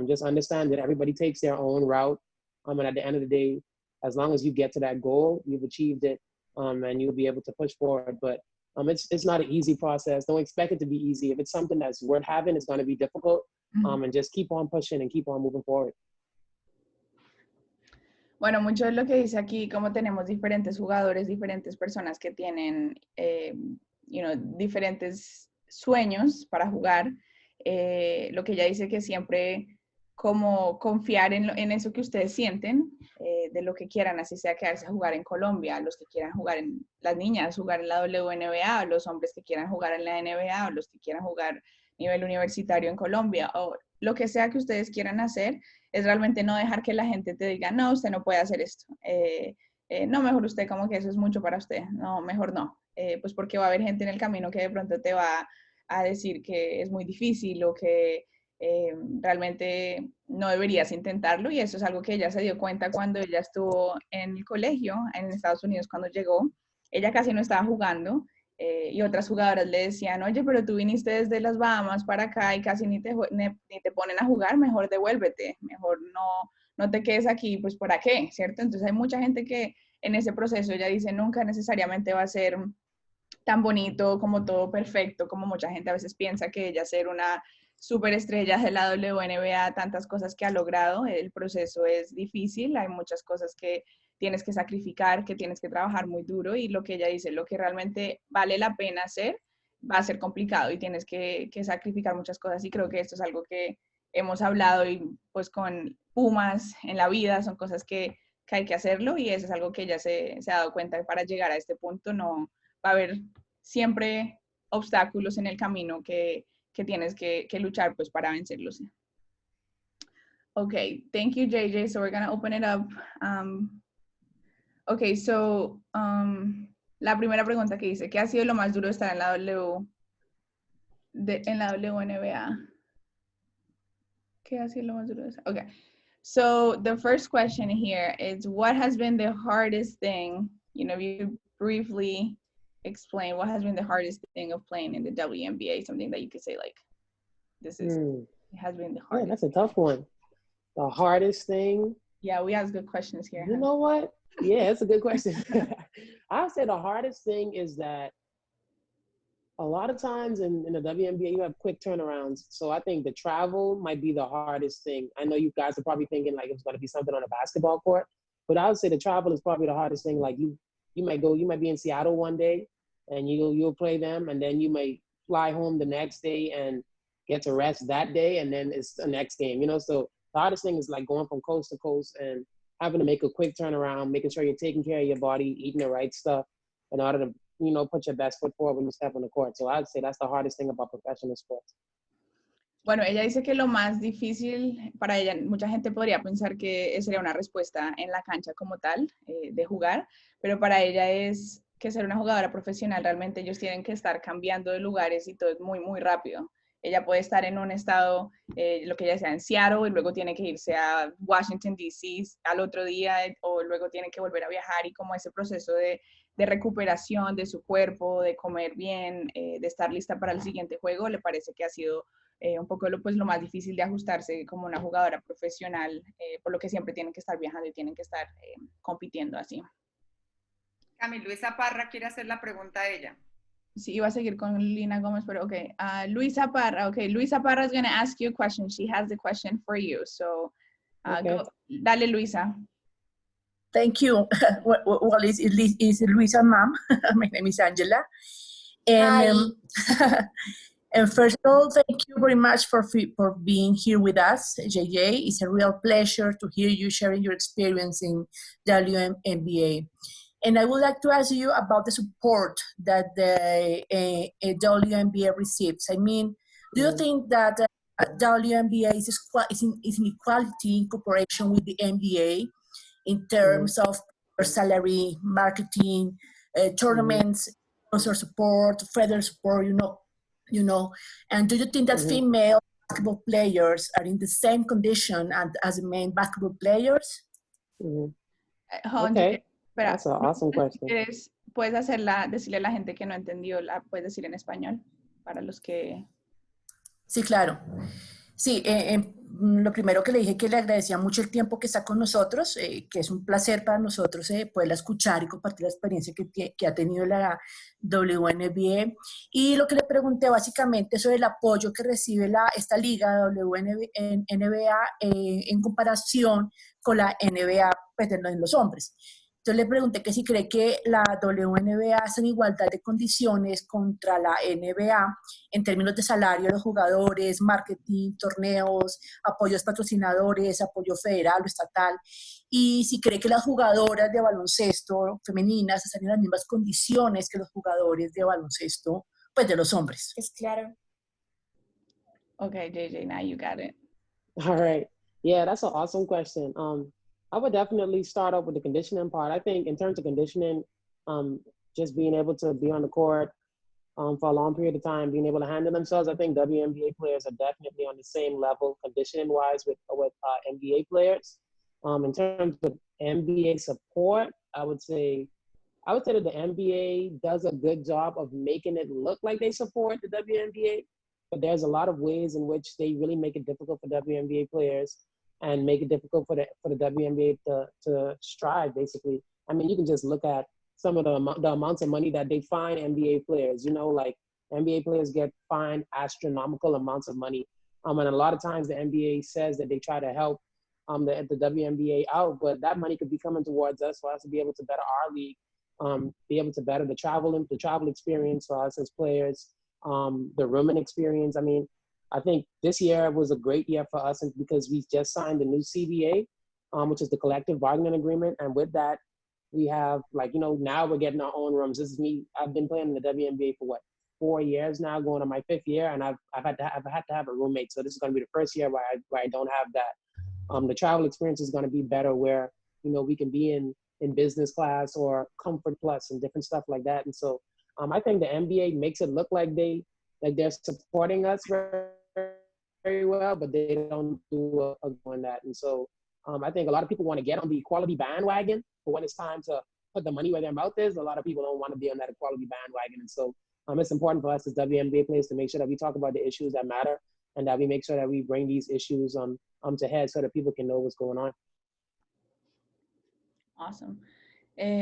Just understand that everybody takes their own route. And at the end of the day, as long as you get to that goal, you've achieved it, and you'll be able to push forward. But it's not an easy process. Don't expect it to be easy. If it's something that's worth having, it's going to be difficult. And just keep on pushing and keep on moving forward. Bueno, mucho de lo que dice aquí, como tenemos diferentes jugadores, diferentes personas que tienen, diferentes sueños para jugar, lo que ella dice que siempre como confiar en eso que ustedes sienten, de lo que quieran, así sea quedarse a jugar en Colombia, los que quieran jugar las niñas, jugar en la WNBA, o los hombres que quieran jugar en la NBA, o los que quieran jugar a nivel universitario en Colombia, o lo que sea que ustedes quieran hacer, es realmente no dejar que la gente te diga, no, usted no puede hacer esto. No, mejor usted como que eso es mucho para usted. No, mejor no. Pues porque va a haber gente en el camino que de pronto te va a decir que es muy difícil o que realmente no deberías intentarlo, y eso es algo que ella se dio cuenta cuando ella estuvo en el colegio en Estados Unidos. Cuando llegó, ella casi no estaba jugando, y otras jugadoras le decían, oye, pero tú viniste desde las Bahamas para acá y casi ni te ponen a jugar, mejor devuélvete, mejor no te quedes aquí, pues ¿para qué? ¿Cierto? Entonces hay mucha gente que en ese proceso ella dice, nunca necesariamente va a ser tan bonito, como todo perfecto, como mucha gente a veces piensa que ella ser una superestrella de la WNBA, tantas cosas que ha logrado, el proceso es difícil, hay muchas cosas que tienes que sacrificar, que tienes que trabajar muy duro, y lo que ella dice, lo que realmente vale la pena hacer, va a ser complicado y tienes que sacrificar muchas cosas, y creo que esto es algo que hemos hablado y pues con Pumas en la vida, son cosas que hay que hacerlo, y eso es algo que ella se ha dado cuenta que para llegar a este punto no va a haber siempre obstáculos en el camino que tienes que luchar pues para vencerlos. Okay, thank you, JJ. So we're going to open it up. Okay, so la primera pregunta que dice, ¿qué ha sido lo más duro de estar en la WNBA? ¿Qué ha sido lo más duro de estar? Okay, so the first question here is, what has been the hardest thing, if you briefly explain what has been the hardest thing of playing in the WNBA, something that you could say like, this is, it has been the hardest. Yeah, that's a tough one. The hardest thing. Yeah, we ask good questions here. You know what? Yeah, it's a good question. I would say the hardest thing is that a lot of times in the WNBA, you have quick turnarounds. So I think the travel might be the hardest thing. I know you guys are probably thinking like it's going to be something on a basketball court, but I would say the travel is probably the hardest thing. Like you might be in Seattle one day and you'll play them, and then you may fly home the next day and get to rest that day, and then it's the next game, So the hardest thing is like going from coast to coast and having to make a quick turnaround, making sure you're taking care of your body, eating the right stuff in order to, put your best foot forward when you step on the court. So I'd say that's the hardest thing about professional sports. Bueno, ella dice que lo más difícil para ella, mucha gente podría pensar que sería una respuesta en la cancha como tal, de jugar, pero para ella es que ser una jugadora profesional, realmente ellos tienen que estar cambiando de lugares y todo es muy, muy rápido. Ella puede estar en un estado, lo que ella decía, en Seattle, y luego tiene que irse a Washington, D.C. al otro día, o luego tiene que volver a viajar, y como ese proceso de recuperación de su cuerpo, de comer bien, de estar lista para el siguiente juego, le parece que ha sido un poco lo más difícil de ajustarse como una jugadora profesional, por lo que siempre tienen que estar viajando y tienen que estar compitiendo así. Cami, Luisa Parra quiere hacer la pregunta a ella. Sí, iba a seguir con Lina Gómez, pero okay. Luisa Parra, okay. Luisa Parra is going to ask you a question. She has the question for you. So, Okay. Dale, Luisa. Thank you. Well, it's Luisa mom. My name is Angela. And, and first of all, thank you very much for being here with us, JJ. It's a real pleasure to hear you sharing your experience in WNBA. And I would like to ask you about the support that the WNBA receives. I mean, do you think that WNBA is in equality in cooperation with the NBA in terms of salary, marketing, tournaments, sponsor support, federal support, And do you think that female basketball players are in the same condition as the main basketball players? Okay. That's an awesome question. Puedes decirle a la gente que no entendió, la puedes decir en español para los que... Sí, claro. Sí, lo primero que le dije que le agradecía mucho el tiempo que está con nosotros, que es un placer para nosotros poderla escuchar y compartir la experiencia que ha tenido la WNBA. Y lo que le pregunté básicamente sobre el apoyo que recibe esta liga WNBA en comparación con la NBA pues, en los hombres. Entonces le pregunté que si cree que la WNBA está en igualdad de condiciones contra la NBA en términos de salario de los jugadores, marketing, torneos, apoyos patrocinadores, apoyo federal o estatal, y si cree que las jugadoras de baloncesto femeninas están en las mismas condiciones que los jugadores de baloncesto, pues de los hombres. Es claro. Okay, JJ, now you got it. All right. Yeah, that's an awesome question. I would definitely start off with the conditioning part. I think in terms of conditioning, just being able to be on the court for a long period of time, being able to handle themselves, I think WNBA players are definitely on the same level conditioning-wise with NBA players. In terms of NBA support, I would say that the NBA does a good job of making it look like they support the WNBA, but there's a lot of ways in which they really make it difficult for WNBA players and make it difficult for the WNBA to strive, basically. I mean, you can just look at some of the amounts of money that they fine NBA players. You know, like NBA players get fined astronomical amounts of money. And a lot of times the NBA says that they try to help the WNBA out, but that money could be coming towards us for us to be able to better our league, be able to better the travel experience for us as players, the rooming experience. I mean, I think this year was a great year for us because we just signed the new CBA, which is the collective bargaining agreement. And with that, we have now we're getting our own rooms. This is me. I've been playing in the WNBA for 4 years now, going on my 5th year, and I've had to have a roommate. So this is going to be the first year where I don't have that. The travel experience is going to be better, where we can be in business class or comfort plus and different stuff like that. And so I think the NBA makes it look like they're supporting us very well, but they don't do on that. And so I think a lot of people want to get on the equality bandwagon, but when it's time to put the money where their mouth is, a lot of people don't want to be on that equality bandwagon. And so it's important for us as WNBA players to make sure that we talk about the issues that matter and that we make sure that we bring these issues to head so that people can know what's going on. Awesome.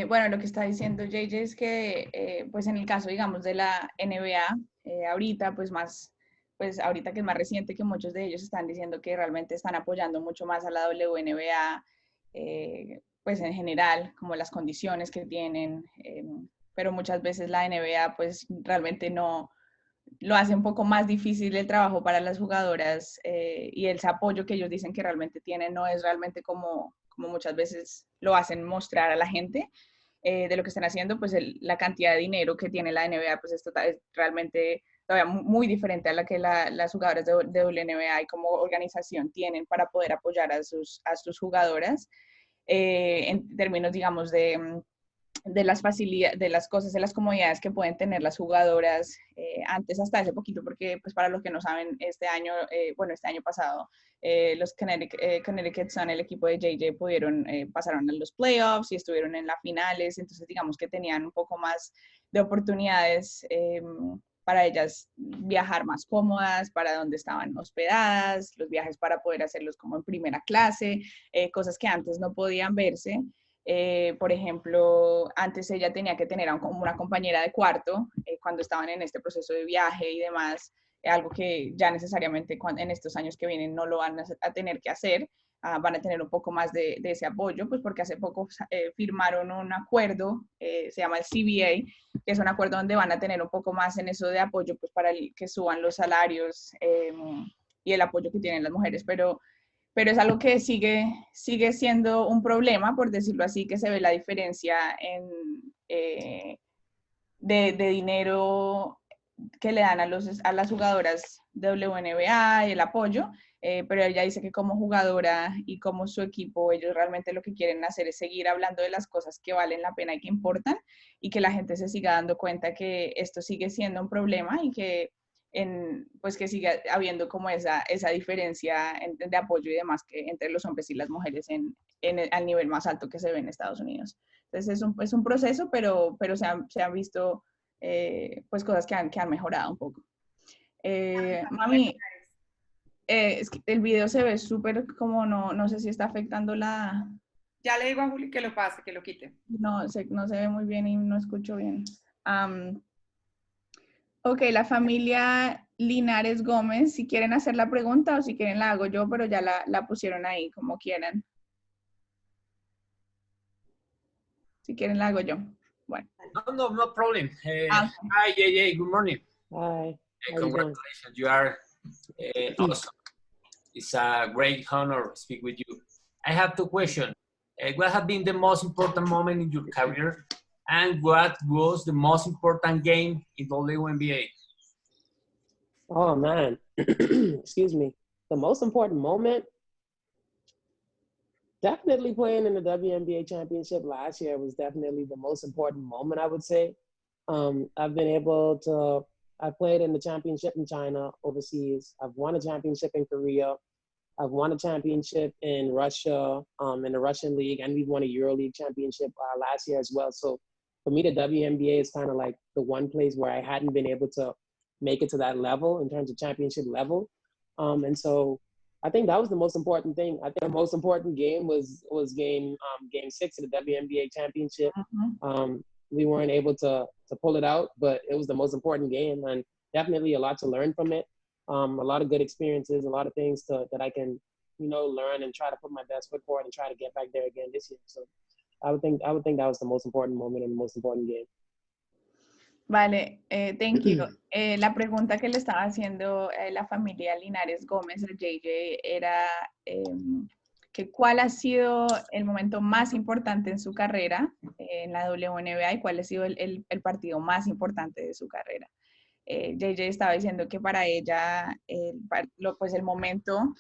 Bueno, lo que está diciendo JJ es que, pues en el caso, digamos, de la NBA, ahorita, pues ahorita que es más reciente, que muchos de ellos están diciendo que realmente están apoyando mucho más a la WNBA, pues en general, como las condiciones que tienen, pero muchas veces la NBA, pues realmente no lo hace un poco más difícil el trabajo para las jugadoras y ese apoyo que ellos dicen que realmente tienen no es realmente como muchas veces lo hacen mostrar a la gente de lo que están haciendo, pues la cantidad de dinero que tiene la NBA pues es realmente todavía muy diferente a la que las jugadoras de WNBA y como organización tienen para poder apoyar a sus jugadoras en términos, digamos, de las facilidades, de las cosas, de las comodidades que pueden tener las jugadoras antes hasta hace poquito, porque pues para los que no saben, este año pasado, los Connecticut Sun, el equipo de JJ, pasaron a los playoffs y estuvieron en las finales, entonces digamos que tenían un poco más de oportunidades para ellas viajar más cómodas, para donde estaban hospedadas, los viajes para poder hacerlos como en primera clase, cosas que antes no podían verse. Por ejemplo, antes ella tenía que tener como una compañera de cuarto cuando estaban en este proceso de viaje y demás, algo que ya necesariamente en estos años que vienen no lo van a tener que hacer, van a tener un poco más de ese apoyo, pues porque hace poco firmaron un acuerdo, se llama el CBA, que es un acuerdo donde van a tener un poco más en eso de apoyo, pues para que suban los salarios y el apoyo que tienen las mujeres, pero es algo que sigue siendo un problema, por decirlo así, que se ve la diferencia de dinero que le dan a las jugadoras de WNBA y el apoyo, pero ella dice que como jugadora y como su equipo, ellos realmente lo que quieren hacer es seguir hablando de las cosas que valen la pena y que importan, y que la gente se siga dando cuenta que esto sigue siendo un problema y que pues que siga habiendo como esa diferencia de apoyo y demás que entre los hombres y las mujeres al nivel más alto que se ve en Estados Unidos. Entonces es un proceso, pero se han visto pues cosas que han mejorado un poco. Mami, es que el video se ve súper como no sé si está afectando la... Ya le digo a Juli que lo pase, que lo quite. No se ve muy bien y no escucho bien. Ok, la familia Linares Gómez, si quieren hacer la pregunta o si quieren la hago yo, pero ya la pusieron ahí, como quieran. Si quieren la hago yo. Bueno. No problem. Ah. Hi, JJ. Good morning. Hi. How you doing? Congratulations. You are awesome. It's a great honor to speak with you. I have two questions. What have been the most important moment in your career? And what was the most important game in WNBA? Oh, man. Excuse me. The most important moment? Definitely playing in the WNBA championship last year was definitely the most important moment, I would say. I've been able to, I played in the championship in China overseas. I've won a championship in Korea. I've won a championship in Russia, in the Russian league, and we've won a EuroLeague championship last year as well. So for me, the WNBA is kind of like the one place where I hadn't been able to make it to that level in terms of championship level. And so I think that was the most important thing. I think the most important game was game 6 of the WNBA championship. We weren't able to pull it out, but it was the most important game, and definitely a lot to learn from it. A lot of good experiences, a lot of things that I can, learn and try to put my best foot forward and try to get back there again this year. So I would think that was the most important moment and the most important game. Vale, thank you. La pregunta que le estaba haciendo la familia Linares Gómez, el JJ, era que cuál ha sido el momento más importante en su carrera en la WNBA y cuál ha sido el partido más importante de su carrera. JJ estaba diciendo que para ella el momento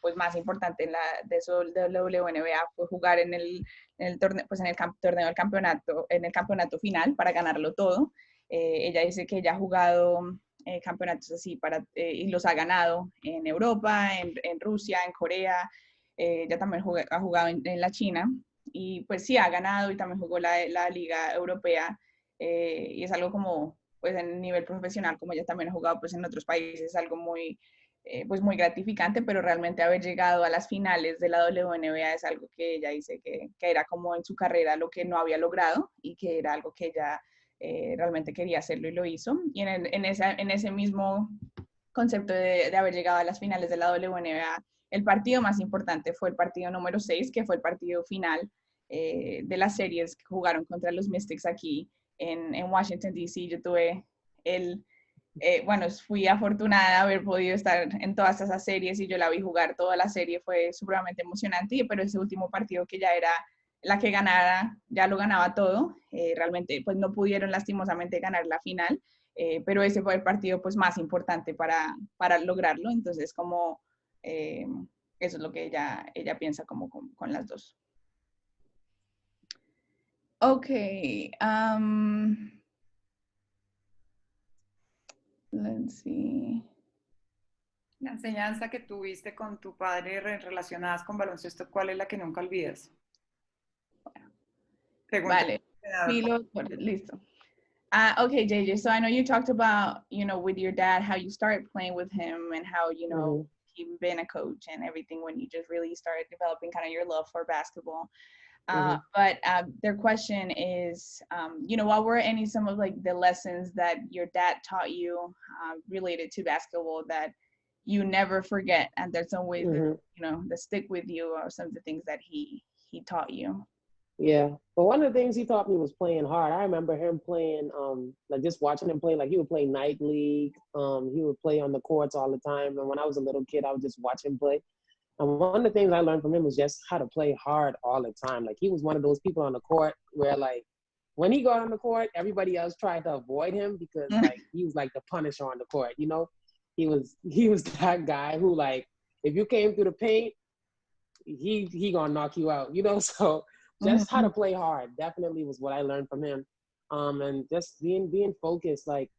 pues más importante de la WNBA fue jugar en el torneo, pues en el torneo del campeonato, en el campeonato final para ganarlo todo. Ella dice que ella ha jugado campeonatos así y los ha ganado en Europa, en Rusia, en Corea. Ella también ha jugado en la China y pues sí ha ganado y también jugó la Liga Europea y es algo como pues en el nivel profesional, como ella también ha jugado pues en otros países, es algo muy pues muy gratificante, pero realmente haber llegado a las finales de la WNBA es algo que ella dice que era como en su carrera lo que no había logrado y que era algo que ella realmente quería hacerlo y lo hizo. Y en ese mismo concepto de haber llegado a las finales de la WNBA, el partido más importante fue el partido número 6, que fue el partido final de las series que jugaron contra los Mystics aquí en Washington, D.C. Yo tuve fui afortunada de haber podido estar en todas esas series y yo la vi jugar toda la serie, fue supremamente emocionante, pero ese último partido que ya era la que ganara, ya lo ganaba todo, realmente pues no pudieron lastimosamente ganar la final, pero ese fue el partido pues más importante para lograrlo, entonces como eso es lo que ella piensa como con las dos. Ok, let's see. La enseñanza que tuviste con tu padre relacionadas con baloncesto, ¿cuál es la que nunca olvidas? Pregunta. Vale, listo. Okay, JJ, so I know you talked about, with your dad, how you started playing with him and how, you've been a coach and everything when you just really started developing kind of your love for basketball. But their question is, what were some of like the lessons that your dad taught you related to basketball that you never forget, and there's some ways that stick with you, or some of the things that he taught you? Yeah, but one of the things he taught me was playing hard. I remember him playing, like just watching him play, like he would play night league. He would play on the courts all the time. And when I was a little kid, I would just watch him play. And one of the things I learned from him was just how to play hard all the time. Like he was one of those people on the court where like, when he got on the court, everybody else tried to avoid him because like he was like the punisher on the court, He was that guy who like, if you came through the paint, he gonna knock you out, So just how to play hard definitely was what I learned from him. And just being focused. Like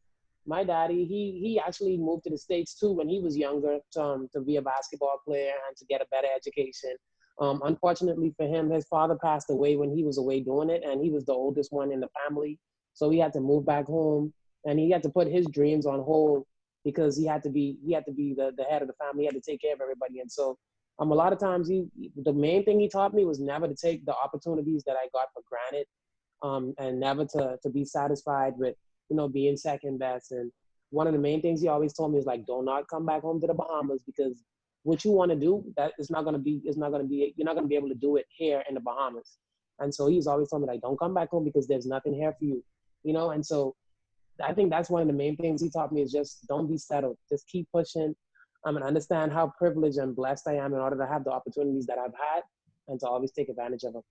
my daddy, he actually moved to the States too when he was younger to be a basketball player and to get a better education. Unfortunately for him, his father passed away when he was away doing it, and he was the oldest one in the family. So he had to move back home, and he had to put his dreams on hold because he had to be the head of the family. He had to take care of everybody. And so a lot of times the main thing he taught me was never to take the opportunities that I got for granted, and never to be satisfied with, being second best. And one of the main things he always told me is like, do not come back home to the Bahamas, because what you want to do, you're not going to be able to do it here in the Bahamas. And so he's always told me, like, don't come back home because there's nothing here for you, And so I think that's one of the main things he taught me, is just don't be settled. Just keep pushing, and understand how privileged and blessed I am in order to have the opportunities that I've had, and to always take advantage of them.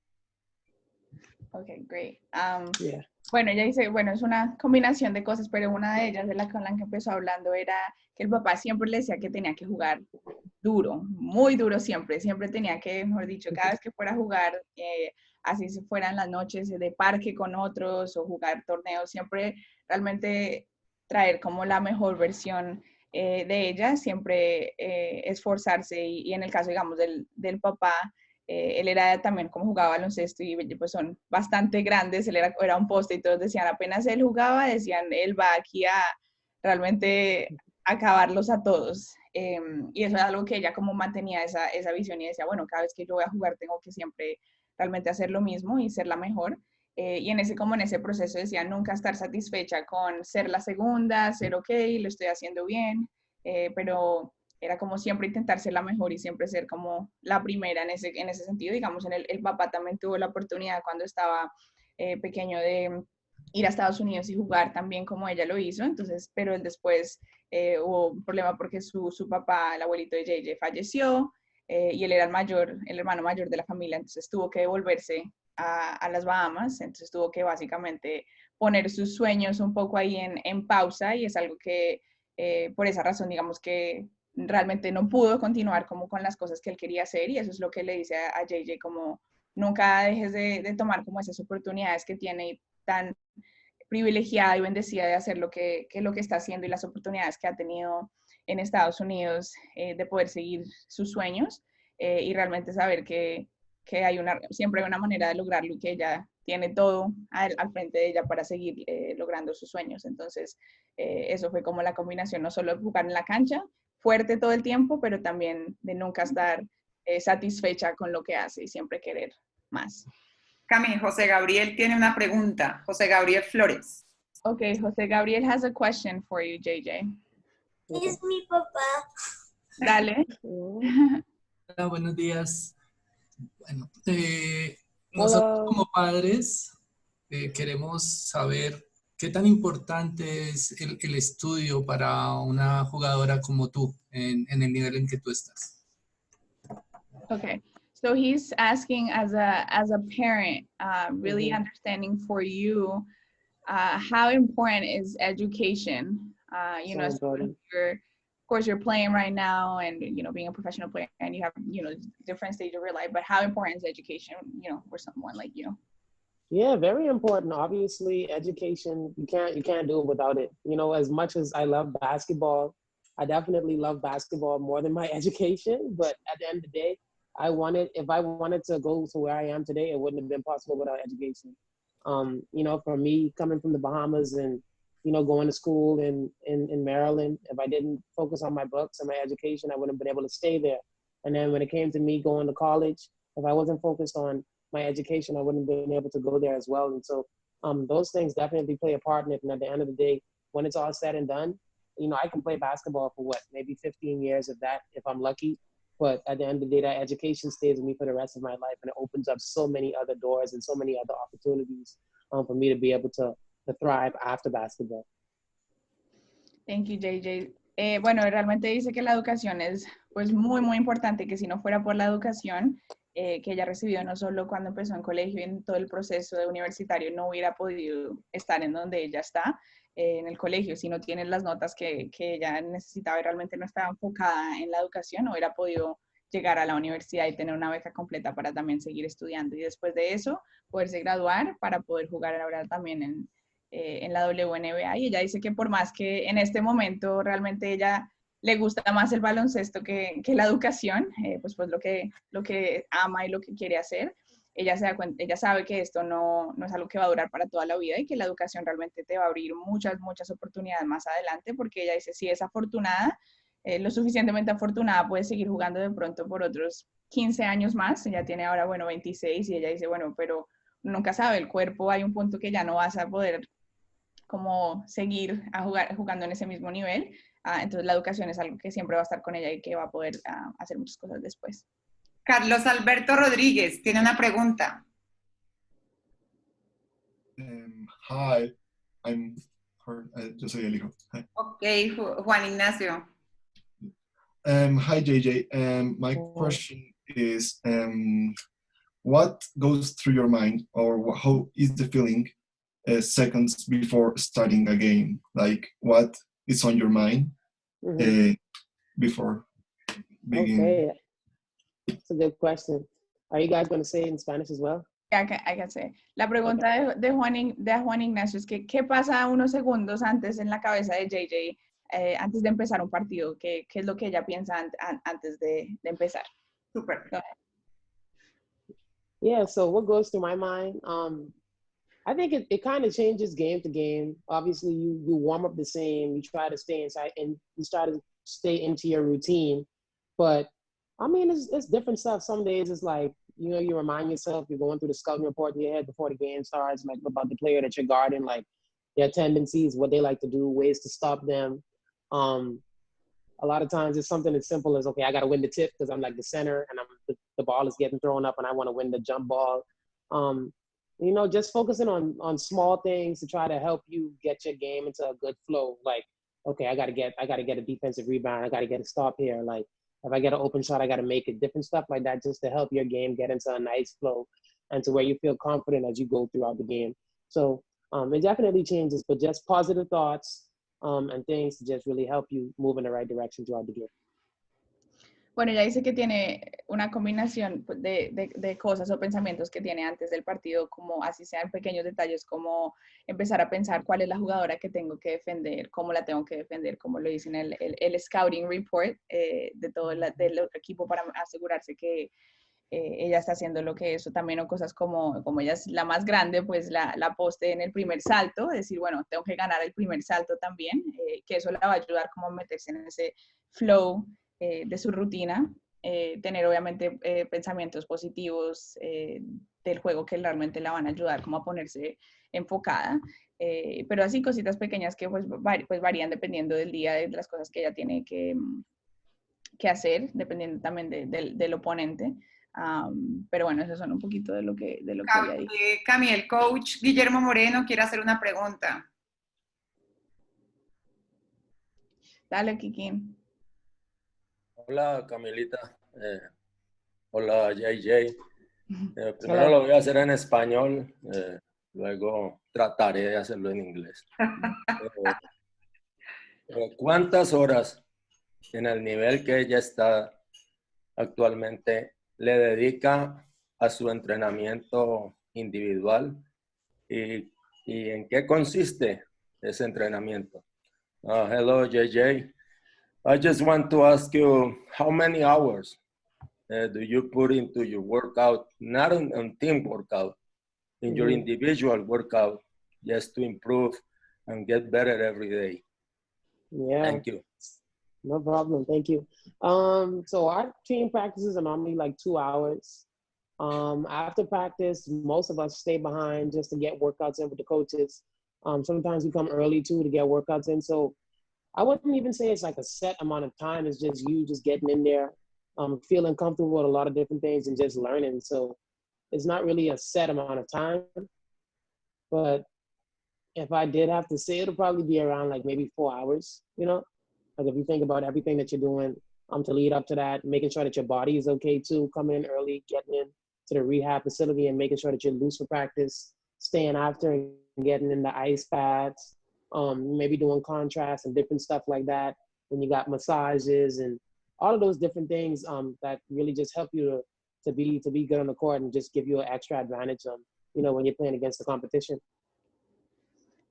Okay, great. Yeah. Bueno, ella dice, bueno, es una combinación de cosas, pero una de ellas, con la que empezó hablando, era que el papá siempre le decía que tenía que jugar duro, muy duro siempre tenía que, mejor dicho, cada vez que fuera a jugar, así se fueran las noches de parque con otros o jugar torneos, siempre realmente traer como la mejor versión de ella, siempre esforzarse y en el caso, digamos, del papá, él era también como jugaba baloncesto y pues son bastante grandes, él era un poste y todos decían, apenas él jugaba, decían, él va aquí a realmente acabarlos a todos. Y eso es algo que ella como mantenía esa visión y decía, bueno, cada vez que yo voy a jugar tengo que siempre realmente hacer lo mismo y ser la mejor. Y en ese proceso decía, nunca estar satisfecha con ser la segunda, ser ok, lo estoy haciendo bien, pero era como siempre intentar ser la mejor y siempre ser como la primera en ese sentido. Digamos, el papá también tuvo la oportunidad cuando estaba pequeño de ir a Estados Unidos y jugar también como ella lo hizo, entonces, pero él después hubo un problema porque su papá, el abuelito de JJ, falleció y él era el hermano mayor de la familia, entonces tuvo que devolverse a las Bahamas, entonces tuvo que básicamente poner sus sueños un poco ahí en pausa y es algo que por esa razón, digamos que realmente no pudo continuar como con las cosas que él quería hacer y eso es lo que le dice a JJ, como nunca dejes de tomar como esas oportunidades que tiene tan privilegiada y bendecida de hacer lo que está haciendo y las oportunidades que ha tenido en Estados Unidos de poder seguir sus sueños y realmente saber que siempre hay una manera de lograrlo y que ella tiene todo al frente de ella para seguir logrando sus sueños. Entonces, eso fue como la combinación, no solo de jugar en la cancha, fuerte todo el tiempo, pero también de nunca estar satisfecha con lo que hace y siempre querer más. Cami, José Gabriel tiene una pregunta. José Gabriel Flores. Okay, José Gabriel has a question for you, JJ. Es mi papá. Dale. Hola, buenos días. Bueno, nosotros como padres queremos saber qué tan importante es el estudio para una jugadora como tú en el nivel en que tú estás. Okay, so he's asking as a parent, really understanding for you, how important is education? You know, of course you're playing right now and, you know, being a professional player and you have, you know, different stage of your life, but how important is education, you know, for someone like you? Yeah, very important. Obviously, education, you can't do it without it. You know, as much as I love basketball, I definitely love basketball more than my education, but at the end of the day, if I wanted to go to where I am today, it wouldn't have been possible without education. You know, for me, coming from the Bahamas and, you know, going to school in Maryland, if I didn't focus on my books and my education, I wouldn't have been able to stay there. And then when it came to me going to college, if I wasn't focused on my education, I wouldn't have been able to go there as well. And so those things definitely play a part in it. And at the end of the day, when it's all said and done, you know, I can play basketball for maybe 15 years of that, if I'm lucky. But at the end of the day, that education stays with me for the rest of my life. And it opens up so many other doors and so many other opportunities for me to be able to thrive after basketball. Thank you, JJ. Bueno, realmente dice que la educación es pues muy, muy importante, que si no fuera por la educación que ella recibió no solo cuando empezó en colegio y en todo el proceso de universitario, no hubiera podido estar en donde ella está en el colegio. Si no tiene las notas que ella necesitaba y realmente no estaba enfocada en la educación, no hubiera podido llegar a la universidad y tener una beca completa para también seguir estudiando. Y después de eso, poderse graduar para poder jugar ahora también en la WNBA. Y ella dice que por más que en este momento realmente ella le gusta más el baloncesto que la educación, pues lo que ama y lo que quiere hacer, ella se da cuenta, ella sabe que esto no es algo que va a durar para toda la vida y que la educación realmente te va a abrir muchas oportunidades más adelante, porque ella dice, si es afortunada, lo suficientemente afortunada, puede seguir jugando de pronto por otros 15 años más. Ella tiene ahora, bueno, 26 y ella dice, bueno, pero nunca sabe, el cuerpo hay un punto que ya no vas a poder como seguir jugando en ese mismo nivel. Entonces la educación es algo que siempre va a estar con ella y que va a poder hacer muchas cosas después. Carlos Alberto Rodríguez tiene una pregunta. Hi, yo soy el hijo. Hi. Ok, Juan Ignacio. Hi, JJ. My question is, what goes through your mind, or how is the feeling seconds before starting a game? Like, what is on your mind before beginning? Okay, that's a good question. Are you guys going to say it in Spanish as well? I can say. La pregunta de Juan Ignacio es que ¿qué pasa unos segundos antes en la cabeza de JJ antes de empezar un partido? ¿Qué es lo que ella piensa antes de empezar? Super. Yeah, so what goes through my mind? I think it kind of changes game to game. Obviously, you warm up the same, you try to stay inside, and you try to stay into your routine. But I mean, it's different stuff. Some days it's like, you know, you remind yourself, you're going through the scouting report in your head before the game starts, like about the player that you're guarding, like their tendencies, what they like to do, ways to stop them. A lot of times it's something as simple as, okay, I got to win the tip because I'm like the center and the ball is getting thrown up and I want to win the jump ball. You know, just focusing on small things to try to help you get your game into a good flow. Like, okay, I got to get a defensive rebound. I got to get a stop here. Like, if I get an open shot, I got to make it. Different stuff like that just to help your game get into a nice flow and to where you feel confident as you go throughout the game. So it definitely changes, but just positive thoughts and things to just really help you move in the right direction throughout the game. Bueno, ella dice que tiene una combinación de cosas o pensamientos que tiene antes del partido, como así sean pequeños detalles, como empezar a pensar cuál es la jugadora que tengo que defender, cómo la tengo que defender, como lo dice en el scouting report de todo del otro equipo para asegurarse que ella está haciendo lo que es, o también o cosas como ella es la más grande, pues la poste en el primer salto, decir, bueno, tengo que ganar el primer salto también, que eso la va a ayudar como a meterse en ese flow de su rutina, tener obviamente pensamientos positivos del juego que realmente la van a ayudar como a ponerse enfocada, pero así cositas pequeñas que pues varían dependiendo del día, de las cosas que ella tiene que hacer, dependiendo también del oponente. Pero bueno, eso son un poquito de lo que ella dijo. Cami, el coach Guillermo Moreno quiere hacer una pregunta. Dale, Kikín. Hola, Camilita. Hola, JJ. Primero lo voy a hacer en español, luego trataré de hacerlo en inglés. ¿Cuántas horas en el nivel que ella está actualmente le dedica a su entrenamiento individual y en qué consiste ese entrenamiento? Hello, JJ. I just want to ask you, how many hours do you put into your workout, not on team workout, in your individual workout, just to improve and get better every day? Yeah. Thank you. No problem. Thank you. So our team practices are normally like 2 hours. After practice, most of us stay behind just to get workouts in with the coaches. Sometimes we come early too to get workouts in. So I wouldn't even say it's like a set amount of time. It's just you just getting in there, feeling comfortable with a lot of different things and just learning. So it's not really a set amount of time. But if I did have to say, it'll probably be around like maybe 4 hours, you know? Like if you think about everything that you're doing to lead up to that, making sure that your body is okay too, coming in early, getting in to the rehab facility and making sure that you're loose for practice, staying after and getting in the ice baths, maybe doing contrast and different stuff like that. When you got massages and all of those different things that really just help you to be good on the court and just give you an extra advantage, you know, when you're playing against the competition.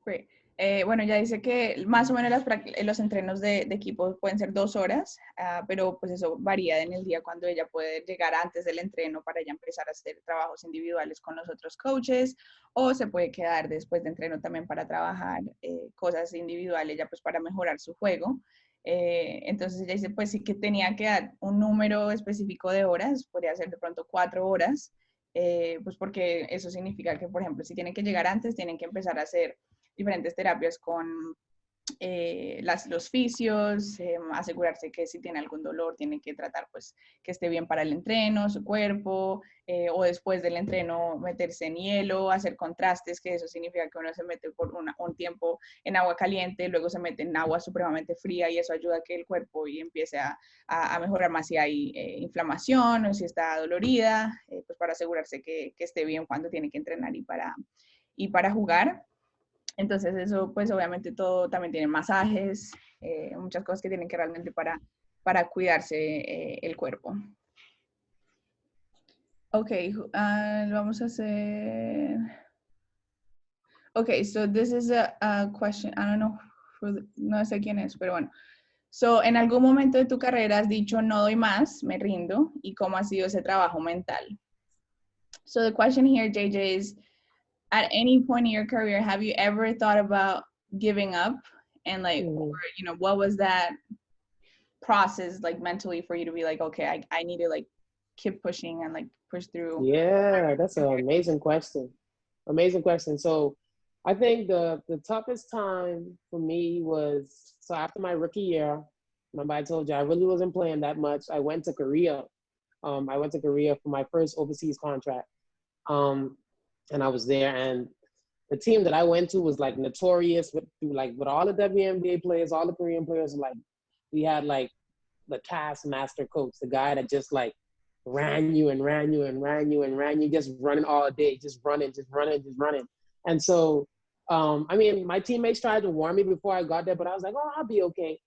Great. Bueno, ya dice que más o menos los entrenos de equipo pueden ser 2 horas, pero pues eso varía en el día cuando ella puede llegar antes del entreno para ya empezar a hacer trabajos individuales con los otros coaches, o se puede quedar después de entreno también para trabajar cosas individuales ya pues para mejorar su juego. Entonces ella dice pues sí que tenía que dar un número específico de horas, podría ser de pronto 4 horas, pues porque eso significa que, por ejemplo, si tienen que llegar antes, tienen que empezar a hacer diferentes terapias con los fisios, asegurarse que si tiene algún dolor, tienen que tratar pues que esté bien para el entreno, su cuerpo, o después del entreno meterse en hielo, hacer contrastes, que eso significa que uno se mete por un tiempo en agua caliente, luego se mete en agua supremamente fría y eso ayuda a que el cuerpo y empiece a mejorar más si hay inflamación o si está dolorida, pues para asegurarse que esté bien cuando tiene que entrenar y para jugar. Entonces eso, pues obviamente todo también tiene masajes, muchas cosas que tienen que realmente para cuidarse el cuerpo. Ok, vamos a hacer... Ok, so this is a question, I don't know, no sé quién es, pero bueno. So, en algún momento de tu carrera has dicho, no doy más, me rindo, ¿y cómo ha sido ese trabajo mental? So the question here, JJ, is, at any point in your career, have you ever thought about giving up? And like, or, you know, what was that process like mentally for you to be like, okay, I need to like keep pushing and like push through? Yeah, that's an amazing question. Amazing question. So I think the toughest time for me was, so after my rookie year, remember I told you I really wasn't playing that much. I went to Korea. I went to Korea for my first overseas contract. And I was there, and the team that I went to was like notorious with all the WNBA players, all the Korean players. Like we had like the taskmaster coach, the guy that just like ran you, just running all day, just running. And so, I mean, my teammates tried to warn me before I got there, but I was like, oh, I'll be okay.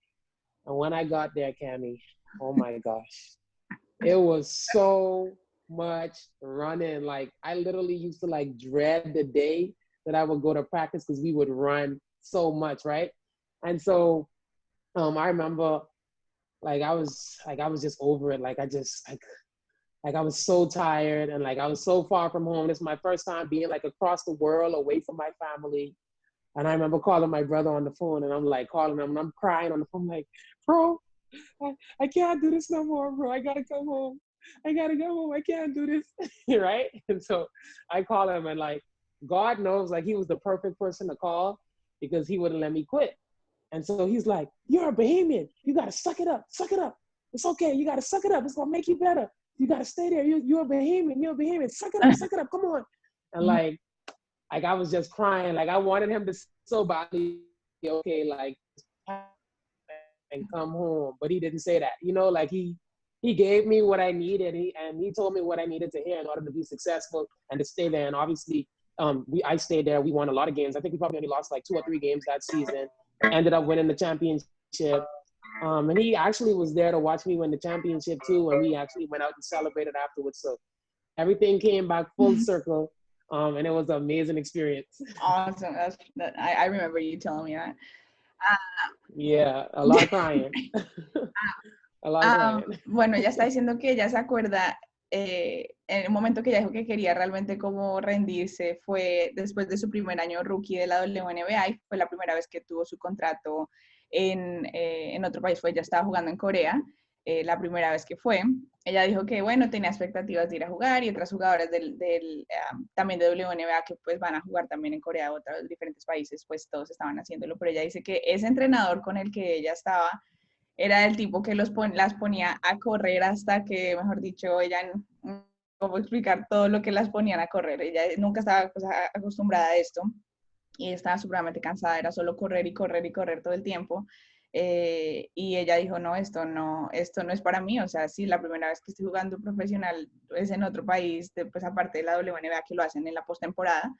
And when I got there, Cammie, oh my gosh, it was so much running. Like I literally used to like dread the day that I would go to practice because we would run so much, right? And so I remember like I was just over it. Like I was so tired and like I was so far from home. This is my first time being like across the world away from my family. And I remember calling my brother on the phone, and I'm like calling him and I'm crying on the phone like, bro, I can't do this no more, bro. I gotta come home. I gotta go home. I can't do this, right? And so I call him, and like, God knows, like he was the perfect person to call because he wouldn't let me quit. And so he's like, you're a Bahamian. You gotta suck it up. It's okay. You gotta suck it up. It's gonna make you better. You gotta stay there. You're a Bahamian. Suck it up. Come on. And like I was just crying. Like I wanted him to so badly, okay, like, and come home, but he didn't say that. You know, like he gave me what I needed. He told me what I needed to hear in order to be successful and to stay there. And obviously, I stayed there. We won a lot of games. I think we probably only lost like 2 or 3 games that season. Ended up winning the championship. And he actually was there to watch me win the championship too. And we actually went out and celebrated afterwards. So everything came back full circle. And it was an amazing experience. Awesome. I remember you telling me that. Yeah, a lot of crying. A lot of crying. Bueno, ella está diciendo que ella se acuerda en el momento que ella dijo que quería realmente como rendirse fue después de su primer año rookie de la WNBA y fue la primera vez que tuvo su contrato en otro país. Ella estaba jugando en Corea, la primera vez que fue. Ella dijo que, bueno, tenía expectativas de ir a jugar y otras jugadoras también de WNBA que pues van a jugar también en Corea, otros diferentes países, pues todos estaban haciéndolo, pero ella dice que ese entrenador con el que ella estaba era el tipo que las ponía a correr hasta que, mejor dicho, ella, ¿cómo explicar todo lo que las ponían a correr? Ella nunca estaba pues, acostumbrada a esto y estaba supremamente cansada, era solo correr y correr y correr todo el tiempo. Y ella dijo, no, esto no es para mí, o sea, sí, la primera vez que estoy jugando profesional es en otro país, pues aparte de la WNBA que lo hacen en la postemporada,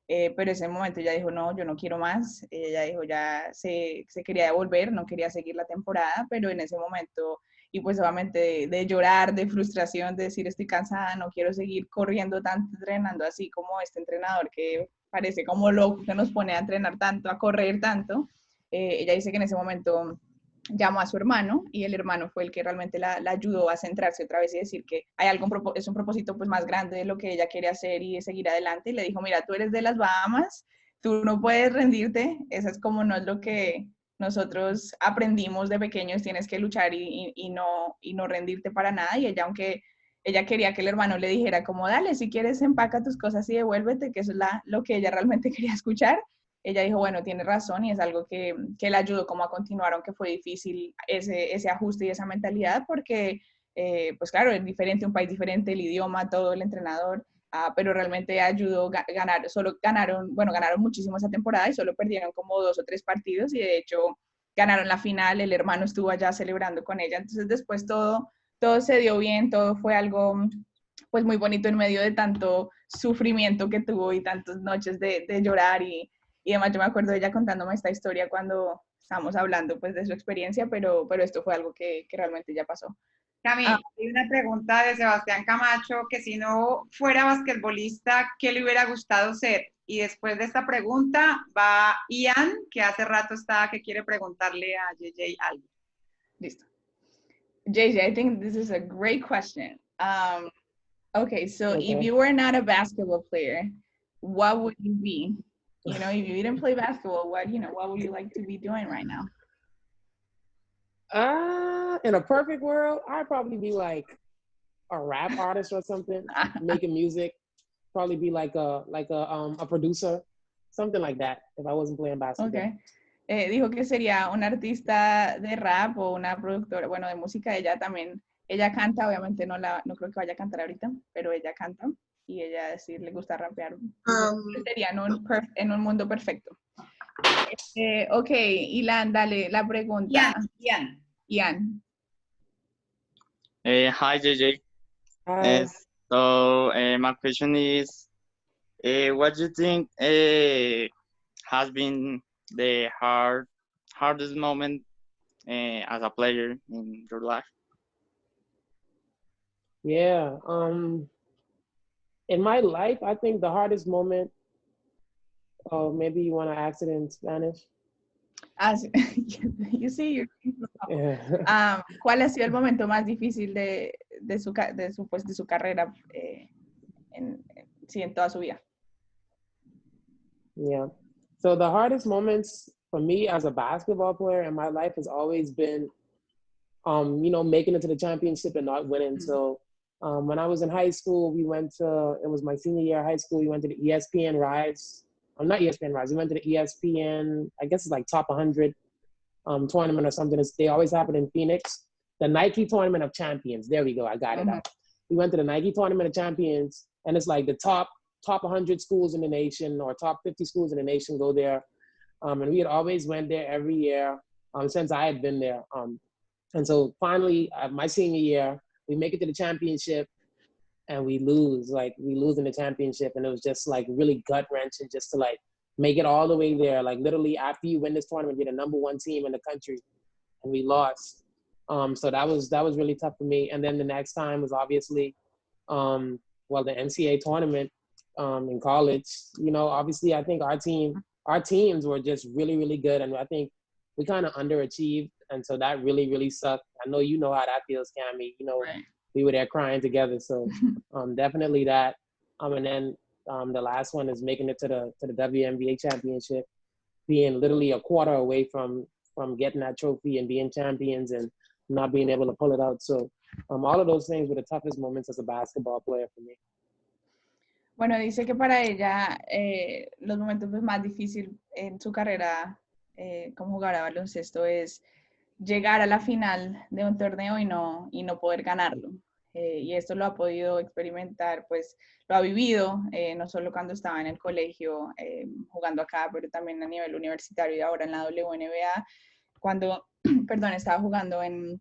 pero ese momento ella dijo, no, yo no quiero más, ella dijo, ya se quería devolver, no quería seguir la temporada, pero en ese momento, y pues obviamente de llorar, de frustración, de decir, estoy cansada, no quiero seguir corriendo tanto, entrenando así como este entrenador que parece como loco que nos pone a entrenar tanto, a correr tanto. Ella dice que en ese momento llamó a su hermano y el hermano fue el que realmente la ayudó a centrarse otra vez y decir que hay algo, es un propósito pues más grande de lo que ella quiere hacer y de seguir adelante. Y le dijo, mira, tú eres de las Bahamas, tú no puedes rendirte, eso es como no es lo que nosotros aprendimos de pequeños, tienes que luchar y no rendirte para nada. Y ella, aunque ella quería que el hermano le dijera como, dale, si quieres empaca tus cosas y devuélvete, que eso es lo que ella realmente quería escuchar. Ella dijo, bueno, tiene razón y es algo que le ayudó como a continuar, aunque fue difícil ese ajuste y esa mentalidad, porque, pues claro, es diferente, un país diferente, el idioma, todo, el entrenador, pero realmente ayudó a ganar, ganaron muchísimo esa temporada y solo perdieron como 2 o 3 partidos y de hecho ganaron la final, el hermano estuvo allá celebrando con ella, entonces después todo se dio bien, todo fue algo pues muy bonito en medio de tanto sufrimiento que tuvo y tantas noches de llorar y además yo me acuerdo de ella contándome esta historia cuando estábamos hablando pues de su experiencia, pero esto fue algo que realmente ya pasó. Cami, hay una pregunta de Sebastián Camacho, que si no fuera basquetbolista, ¿qué le hubiera gustado ser? Y después de esta pregunta va Ian, que hace rato está, que quiere preguntarle a JJ algo. Listo. JJ, I think this is a great question. Okay, so if you were not a basketball player, what would you be? You know, if you didn't play basketball, what would you like to be doing right now? In a perfect world, I'd probably be like a rap artist or something, making music. Probably be like a producer, something like that. If I wasn't playing basketball. Okay. Dijo que sería una artista de rap o una productora, bueno, de música. Ella también, ella canta, obviamente no creo que vaya a cantar ahorita, pero ella canta y ella sí le gusta rapear. Sería en un mundo perfecto. Ok, Ilan, dale la pregunta. Ian. Hi, JJ. So my question is, what do you think has been the hardest moment as a player in your life? Yeah. In my life, I think the hardest moment. Oh, maybe you want to ask it in Spanish. You see, ¿cuál ha sido el momento más difícil de su carrera en toda su vida? Yeah. So the hardest moments for me as a basketball player in my life has always been, making it to the championship and not winning. So when I was in high school, it was my senior year of high school, we went to the ESPN Rise. Not ESPN Rise. We went to the ESPN, I guess it's like top 100 tournament or something. They always happen in Phoenix. The Nike Tournament of Champions. There we go. I got it out. We went to the Nike Tournament of Champions, and it's like the top 100 schools in the nation or top 50 schools in the nation go there. And we had always went there every year since I had been there. And so finally, my senior year, we make it to the championship. And we lose in the championship. And it was just like really gut wrenching just to like make it all the way there. Like literally after you win this tournament, you're the #1 team in the country and we lost. So that was really tough for me. And then the next time was obviously, the NCAA tournament in college. Obviously I think our teams were just really, really good. And I think we kind of underachieved. And so that really, really sucked. I know you know how that feels, Cammie. Right. We were there crying together. So definitely that. And then the last one is making it to the WNBA championship, being literally a quarter away from getting that trophy and being champions and not being able to pull it out. So all of those things were the toughest moments as a basketball player for me. Bueno, dice que para ella los momentos más difíciles en su carrera como jugadora de baloncesto es llegar a la final de un torneo y no poder ganarlo. Y esto lo ha podido experimentar, pues lo ha vivido, no solo cuando estaba en el colegio jugando acá, pero también a nivel universitario y ahora en la WNBA, cuando, estaba jugando en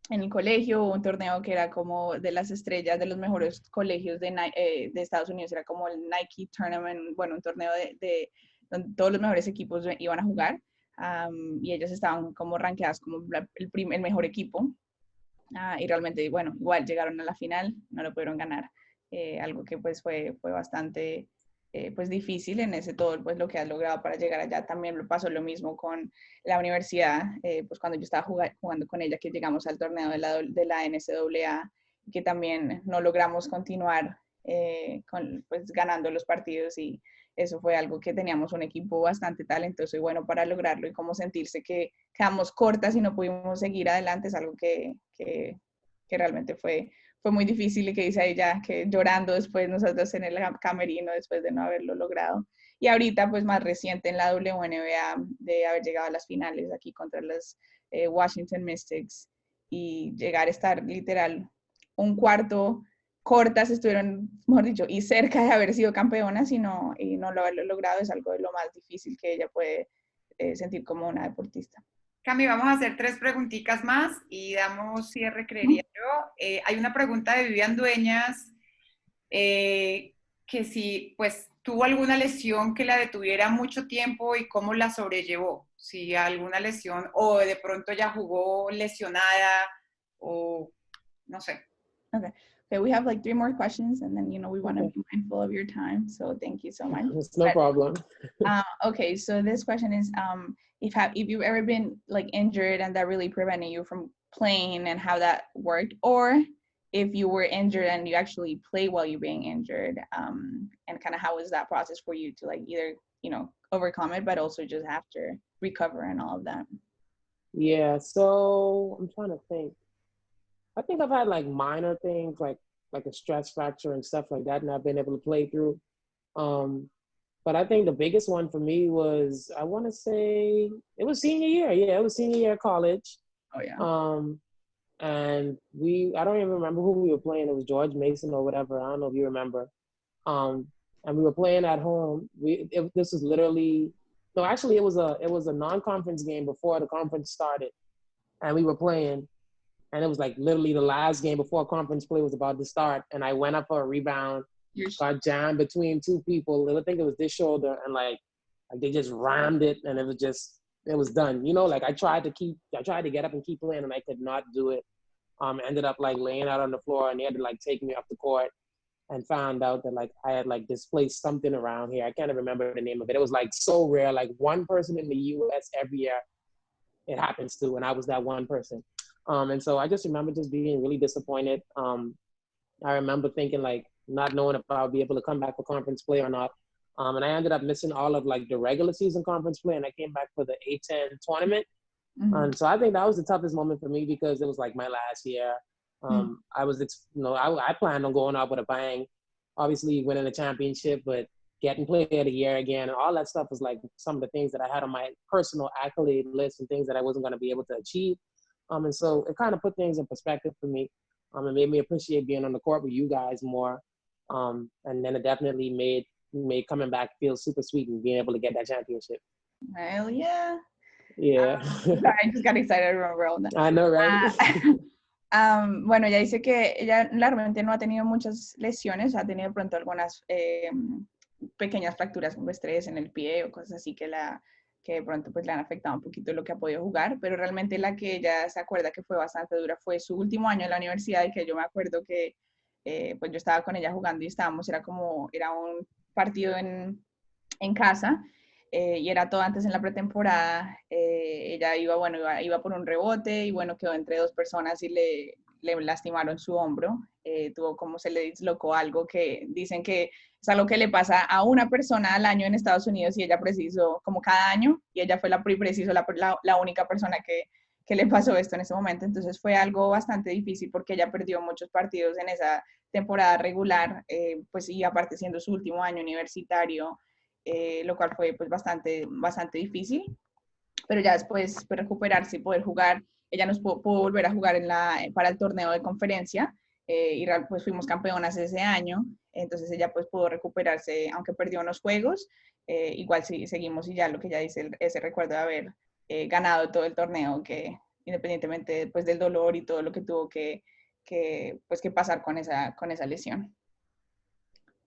el colegio, un torneo que era como de las estrellas de los mejores colegios de Estados Unidos, era como el Nike Tournament, bueno, un torneo de donde todos los mejores equipos iban a jugar. Y ellos estaban como rankeadas como el mejor equipo y realmente, bueno, igual llegaron a la final, no lo pudieron ganar, algo que pues fue bastante pues difícil en ese todo pues lo que has logrado para llegar allá. También me pasó lo mismo con la universidad, pues cuando yo estaba jugando con ella, que llegamos al torneo de la NCAA, que también no logramos continuar pues ganando los partidos, y eso fue algo que teníamos un equipo bastante talentoso y bueno para lograrlo, y como sentirse que quedamos cortas y no pudimos seguir adelante es algo que realmente fue muy difícil, y que dice ella que llorando después nosotros en el camerino después de no haberlo logrado. Y ahorita pues más reciente en la WNBA, de haber llegado a las finales aquí contra los Washington Mystics y llegar a estar literal un cuarto cortas, estuvieron, mejor dicho, y cerca de haber sido campeonas, y no lo haberlo logrado es algo de lo más difícil que ella puede sentir como una deportista. Cami, vamos a hacer 3 preguntitas más y damos cierre, creería yo. Hay una pregunta de Vivian Dueñas, que si pues tuvo alguna lesión que la detuviera mucho tiempo y cómo la sobrellevó. Si alguna lesión o de pronto ya jugó lesionada o no sé. Okay, we have like 3 more questions, and then, we want to be mindful of your time. So thank you so much. It's no problem. Okay, so this question is, if you've ever been like injured and that really prevented you from playing, and how that worked, or if you were injured and you actually play while you're being injured, and kind of how was that process for you to like either, overcome it, but also just have to recover and all of that? Yeah, so I'm trying to think. I think I've had like minor things like a stress fracture and stuff like that, and I've been able to play through. But I think the biggest one for me was, I want to say it was senior year. Yeah, it was senior year of college. Oh yeah. And I don't even remember who we were playing. It was George Mason or whatever. I don't know if you remember. And we were playing at home. This was literally, no, actually it was a non-conference game before the conference started, and we were playing. And it was like literally the last game before conference play was about to start. And I went up for a rebound, got jammed between 2 people. I think it was this shoulder, and like they just rammed it, and it was done. Like I tried to get up and keep playing, and I could not do it. Ended up like laying out on the floor, and they had to like take me off the court, and found out that like I had like displaced something around here. I can't even remember the name of it. It was like so rare, like 1 person in the US every year it happens to, and I was that 1 person. And so I just remember just being really disappointed. I remember thinking like not knowing if I would be able to come back for conference play or not. And I ended up missing all of like the regular season conference play, and I came back for the A10 tournament. Mm-hmm. And so I think that was the toughest moment for me, because it was like my last year. I was, I planned on going out with a bang, obviously winning a championship, but getting player of the year again, and all that stuff was like some of the things that I had on my personal accolade list, and things that I wasn't going to be able to achieve. And so it kind of put things in perspective for me. It made me appreciate being on the court with you guys more. And then it definitely made coming back feel super sweet, and being able to get that championship. Hell yeah. Yeah. I just got excited. I remember all that. I know, right? Bueno, ella dice que ella realmente no ha tenido muchas lesiones, ha tenido de pronto algunas pequeñas fracturas como estrés en el pie o cosas así que de pronto pues le han afectado un poquito lo que ha podido jugar, pero realmente la que ella se acuerda que fue bastante dura fue su último año en la universidad, y que yo me acuerdo que pues yo estaba con ella jugando y era un partido en casa, y era todo antes en la pretemporada. Ella iba por un rebote y bueno, quedó entre 2 personas y le lastimaron su hombro. Se le dislocó algo que dicen que es algo que le pasa a una persona al año en Estados Unidos, y ella precisó como cada año, y ella fue la única persona que le pasó esto en ese momento. Entonces fue algo bastante difícil, porque ella perdió muchos partidos en esa temporada regular, pues y aparte siendo su último año universitario, lo cual fue pues bastante difícil, pero ya después pues, recuperarse y poder jugar. Ella nos pudo volver a jugar para el torneo de conferencia, y pues fuimos campeonas ese año. Entonces ella pues pudo recuperarse, aunque perdió unos juegos, igual seguimos, y ya lo que ella dice, ese recuerdo de haber ganado todo el torneo, que independientemente pues del dolor y todo lo que tuvo que pasar con esa lesión.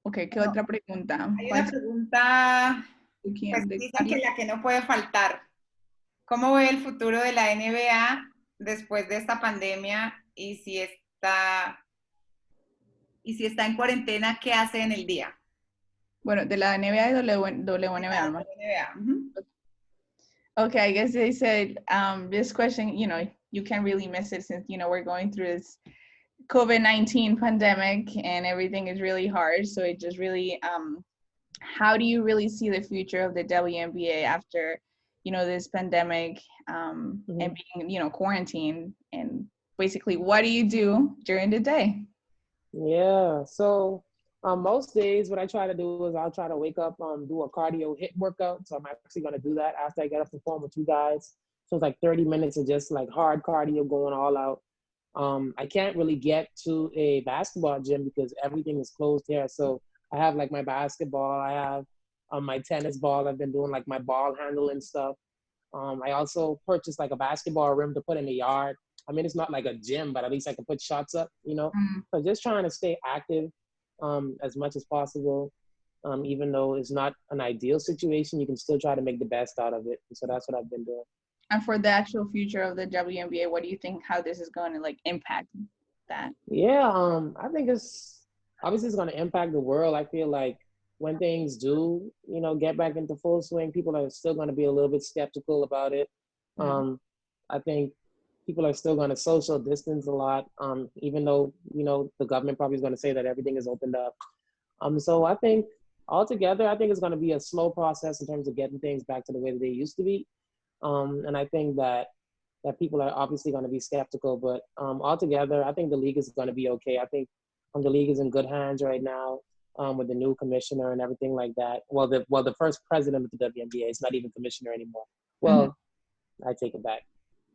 Ok, ¿qué otra pregunta? Hay una pregunta, pues, dicen que la que no puede faltar. ¿Cómo ve el futuro de la NBA después de esta pandemia? Y si está en cuarentena, ¿qué hace en el día? Bueno, de la NBA y WNBA. ¿no? Okay, I guess they said this question, you know, you can't really miss it since, you know, we're going through this COVID-19 pandemic and everything is really hard. So it just really, how do you really see the future of the WNBA after, you know, this pandemic and being, you know, quarantined? And basically, what do you do during the day? Yeah, so most days what I try to do is I'll try to wake up, do a cardio hit workout. So I'm actually going to do that after I get off the phone with you guys. So it's like 30 minutes of just like hard cardio going all out. I can't really get to a basketball gym because everything is closed here. So I have like my basketball, I have my tennis ball. I've been doing like my ball handling stuff. I also purchased like a basketball rim to put in the yard. I mean, it's not like a gym, but at least I can put shots up, you know? So just trying to stay active as much as possible. Even though it's not an ideal situation, you can still try to make the best out of it. So that's what I've been doing. And for the actual future of the WNBA, what do you think, how this is going to like impact that? Yeah, I think it's obviously it's going to impact the world. I feel like when things do, you know, get back into full swing, people are still going to be a little bit skeptical about it. I think people are still going to social distance a lot, even though, you know, the government probably is going to say that everything is opened up. So I think altogether, I think it's going to be a slow process in terms of getting things back to the way that they used to be. And I think that people are obviously going to be skeptical, but altogether, I think the league is going to be okay. I think the league is in good hands right now with the new commissioner and everything like that. Well, the first president of the WNBA is not even commissioner anymore. Well, I take it back.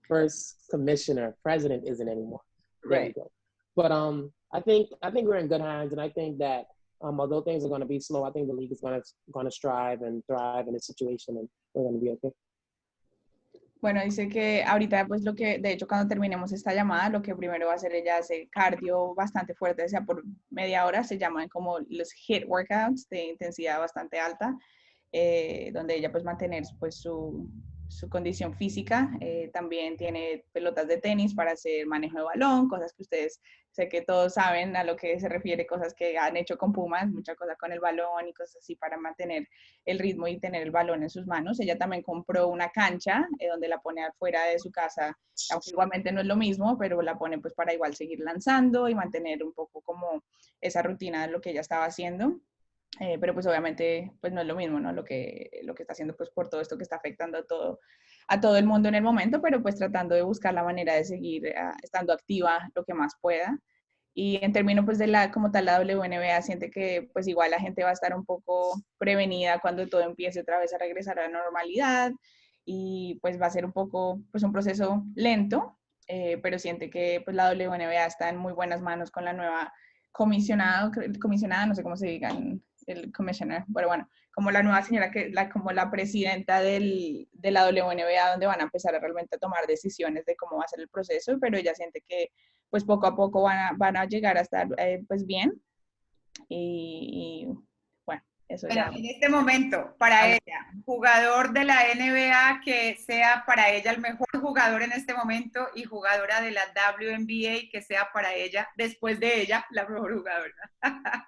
First commissioner, president isn't anymore. There we go. But I think we're in good hands, and I think that although things are going to be slow, I think the league is going to strive and thrive in this situation, and we're going to be okay. Bueno, dice que ahorita, pues lo que, de hecho, cuando terminemos esta llamada, lo que primero va a hacer ella hace cardio bastante fuerte, o sea, por media hora, se llaman como los HIIT workouts de intensidad bastante alta, donde ella pues mantener pues su condición física. También tiene pelotas de tenis para hacer manejo de balón, cosas que ustedes, sé que todos saben a lo que se refiere, cosas que han hecho con Pumas, muchas cosas con el balón y cosas así para mantener el ritmo y tener el balón en sus manos. Ella también compró una cancha donde la pone afuera de su casa, aunque igualmente no es lo mismo, pero la pone pues para igual seguir lanzando y mantener un poco como esa rutina de lo que ella estaba haciendo. Pero pues obviamente pues no es lo mismo, ¿no? Lo que está haciendo pues por todo esto que está afectando a todo el mundo en el momento, pero pues tratando de buscar la manera de seguir estando activa lo que más pueda. Y en términos pues de como tal la WNBA, siente que pues igual la gente va a estar un poco prevenida cuando todo empiece otra vez a regresar a la normalidad y pues va a ser un poco pues un proceso lento, pero siente que pues la WNBA está en muy buenas manos con la nueva comisionada, no sé cómo se digan, el commissioner, pero bueno, como la nueva señora, como la presidenta de la WNBA, donde van a empezar a realmente tomar decisiones de cómo va a ser el proceso, pero ella siente que pues poco a poco van a llegar a estar pues bien y bueno, eso bueno, ya. en este momento, para ella, jugador de la NBA que sea para ella el mejor jugador en este momento y jugadora de la WNBA que sea para ella, después de ella, la mejor jugadora.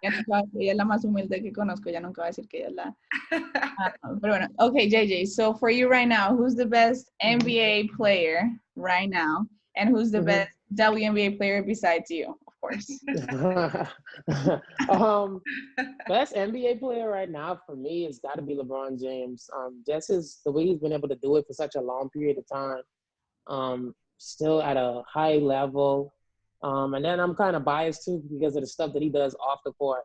Ella es la más humilde que conozco, ella nunca va a decir que ella es la... pero bueno, okay, JJ, so for you right now, who's the best NBA player right now? And who's the best WNBA player besides you, of course? Best NBA player right now for me has got to be LeBron James. Just the way he's been able to do it for such a long period of time, still at a high level. And then I'm kind of biased too because of the stuff that he does off the court.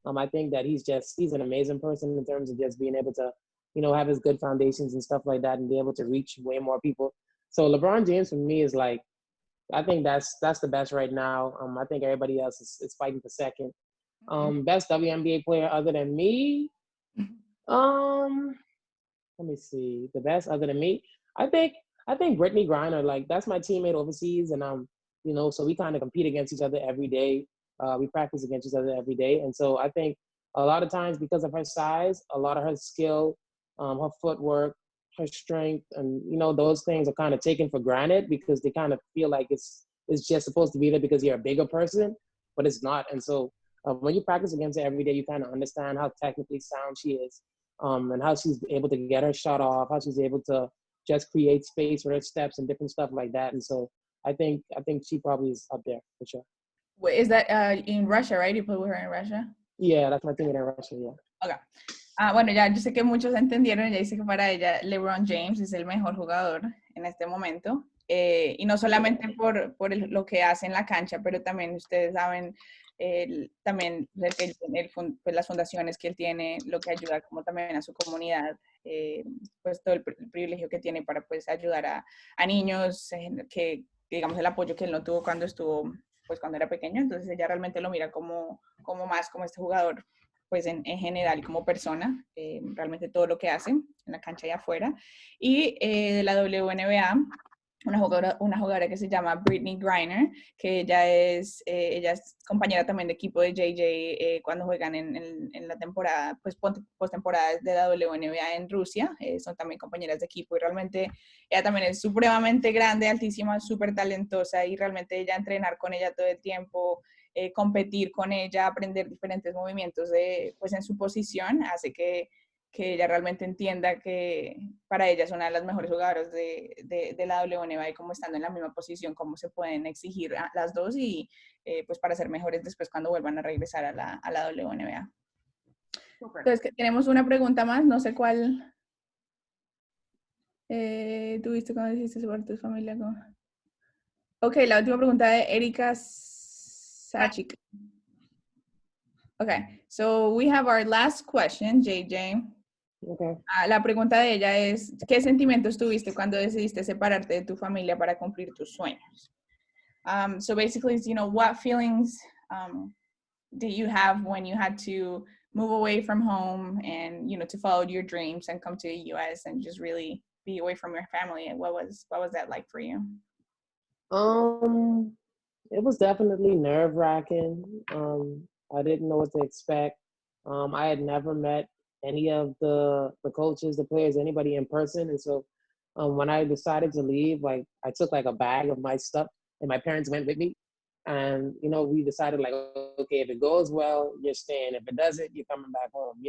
I think that he's an amazing person in terms of just being able to, you know, have his good foundations and stuff like that and be able to reach way more people. So LeBron James for me is like, I think that's the best right now. I think everybody else is fighting for second. Best WNBA player other than me. Let me see. The best other than me. I think Brittany Griner. Like that's my teammate overseas, and you know, so we kind of compete against each other every day. We practice against each other every day, and so I think a lot of times because of her size, a lot of her skill, her footwork, her strength, and you know those things are kind of taken for granted because they kind of feel like it's just supposed to be there because you're a bigger person, but it's not. And so when you practice against her every day, you kind of understand how technically sound she is, and how she's able to get her shot off, how she's able to just create space for her steps and different stuff like that. And so I think she probably is up there for sure. Wait, is that in Russia, right? You played with her in Russia? Yeah, that's my thing in Russia, yeah. Okay. Bueno, ya yo sé que muchos entendieron, ya dice que para ella LeBron James es el mejor jugador en este momento, y no solamente por lo que hace en la cancha, pero también ustedes saben, también pues las fundaciones que él tiene, lo que ayuda como también a su comunidad, pues todo el privilegio que tiene para pues ayudar a niños, que digamos el apoyo que él no tuvo cuando estuvo, pues cuando era pequeño, entonces ella realmente lo mira como más como este jugador pues en general como persona, realmente todo lo que hace en la cancha y afuera. Y de la WNBA, una jugadora que se llama Brittany Griner, que ella es compañera también de equipo de JJ cuando juegan en la temporada, pues postemporada de la WNBA en Rusia, son también compañeras de equipo y realmente ella también es supremamente grande, altísima, súper talentosa y realmente ella entrenar con ella todo el tiempo, competir con ella, aprender diferentes movimientos pues en su posición, hace que ella realmente entienda que para ella es una de las mejores jugadoras de la WNBA y como estando en la misma posición, cómo se pueden exigir a las dos y pues para ser mejores después cuando vuelvan a regresar a la WNBA. Entonces, tenemos una pregunta más, no sé cuál tuviste cuando dijiste sobre tu familia. Ok, la última pregunta de Erika Sachik. Okay, so we have our last question, JJ. Okay. La pregunta de ella es, ¿qué sentimientos tuviste cuando decidiste separarte de tu familia para cumplir tus sueños? So basically, what feelings did you have when you had to move away from home and, to follow your dreams and come to the US and just really be away from your family? And what was that like for you? It was definitely nerve-wracking. I didn't know what to expect. I had never met any of the coaches, the players, anybody in person. And so when I decided to leave, like I took like a bag of my stuff and my parents went with me. And, we decided like, okay, if it goes well, you're staying. If it doesn't, you're coming back home,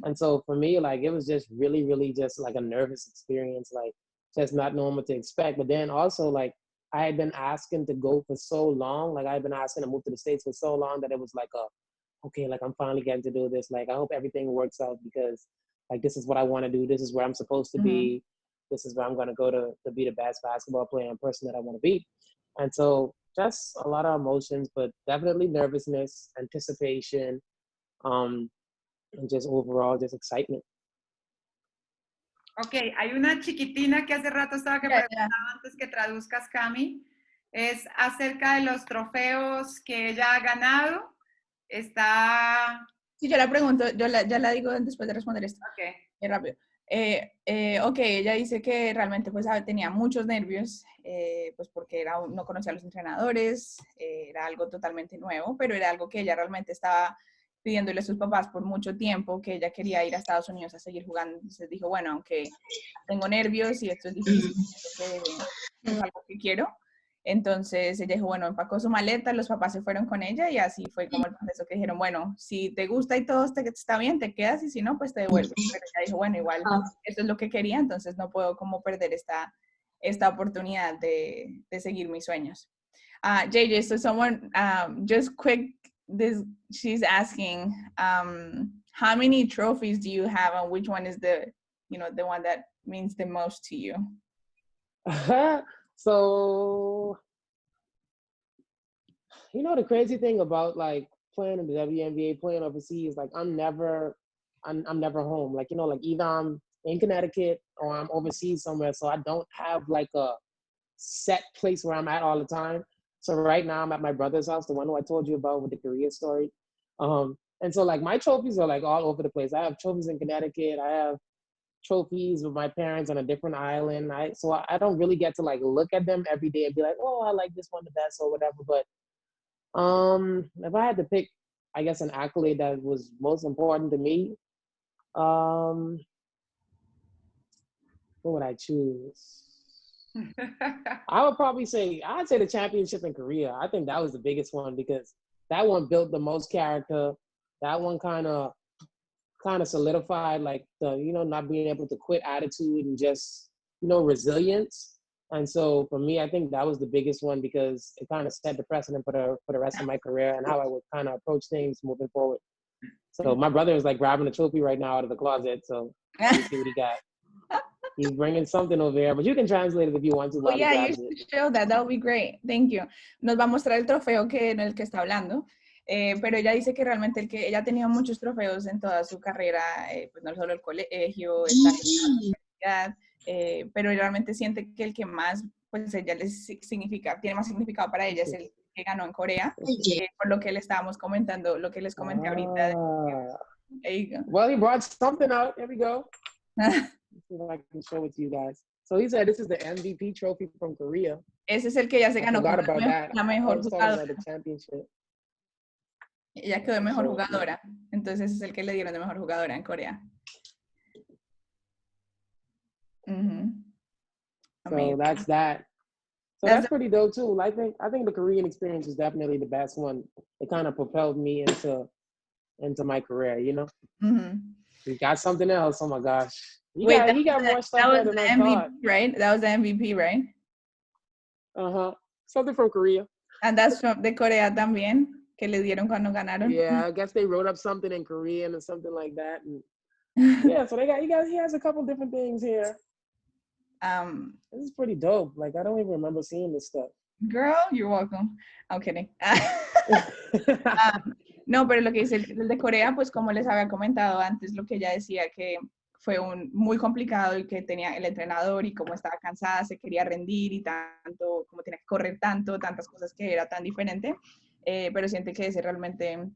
And so for me, like, it was just really, really just like a nervous experience, like just not knowing what to expect. But then also like, I had been asking to go for so long. Like I had been asking to move to the States for so long that it was like okay, like I'm finally getting to do this. Like I hope everything works out because like this is what I want to do. This is where I'm supposed to be. This is where I'm going to go to be the best basketball player and person that I want to be. And so just a lot of emotions, but definitely nervousness, anticipation, and just overall just excitement. Ok, hay una chiquitina que hace rato estaba que preguntaba antes que traduzcas, Cami. Es acerca de los trofeos que ella ha ganado. Está... Sí, yo la pregunto, ya la digo después de responder esto. Ok. Rápido. Ok, ella dice que realmente pues tenía muchos nervios, pues porque no conocía a los entrenadores, era algo totalmente nuevo, pero era algo que ella realmente estaba pidiéndole a sus papás por mucho tiempo, que ella quería ir a Estados Unidos a seguir jugando. Entonces dijo, bueno, aunque tengo nervios y esto es difícil, es algo que quiero. Entonces ella dijo, bueno, empacó su maleta, los papás se fueron con ella y así fue como el proceso que dijeron, bueno, si te gusta y todo está bien, te quedas y si no, pues te devuelves. Pero ella dijo, bueno, igual esto es lo que quería, entonces no puedo como perder esta oportunidad de seguir mis sueños. JJ, so someone, just quick, she's asking, how many trophies do you have and which one is the one that means the most to you? So, the crazy thing about like playing in the WNBA, playing overseas, like I'm never home. Like, like either I'm in Connecticut or I'm overseas somewhere. So I don't have like a set place where I'm at all the time. So right now I'm at my brother's house, the one who I told you about with the Korea story. And so like my trophies are like all over the place. I have trophies in Connecticut. I have trophies with my parents on a different island. So I don't really get to like look at them every day and be like, oh, I like this one the best or whatever. But if I had to pick, I guess an accolade that was most important to me, what would I choose? I'd say the championship in Korea. I think that was the biggest one because that one built the most character. That one kind of solidified like the, you know, not being able to quit attitude and just, you know, resilience. And so for me, I think that was the biggest one because it kind of set the precedent for the rest of my career and how I would kind of approach things moving forward. So my brother is like grabbing a trophy right now out of the closet. So let's see what he got. He's bringing something over here, but you can translate it if you want to. Oh yeah, you should show that. That would be great. Thank you. Nos va a mostrar el trofeo en el que está hablando. Pero ella dice que realmente ella ha tenido muchos trofeos en toda su carrera, pues no solo el colegio, está en la universidad, pero realmente siente que el que más, pues ella tiene más significado para ella es el que ganó en Corea, por lo que le estábamos comentando, lo que les comenté ahorita. There you go. Well, he brought something out. There we go. Let's see if I can show it to you guys. So he said this is the MVP trophy from Korea. Ese es el que ya se ganó como la mejor jugadora. Ella quedó mejor jugadora, entonces es el que le dieron de mejor jugadora en Corea. So that's that. So that's pretty dope too. I think the Korean experience is definitely the best one. It kind of propelled me into my career, you know. We got something else. Oh my gosh. He got more stuff there than I thought. Right? That was the MVP, right? Something from Korea. And that's from de Corea también, que le dieron cuando ganaron. Yeah, I guess they wrote up something in Korean or something like that. And yeah, so he has a couple different things here. This is pretty dope. Like, I don't even remember seeing this stuff. Girl, you're welcome. I'm kidding. No, pero lo que dice el de Corea, pues como les había comentado antes, lo que ella decía que fue muy complicado y que tenía el entrenador y como estaba cansada, se quería rendir y tanto, como tenía que correr tantas cosas que era tan diferente, pero siente que ese realmente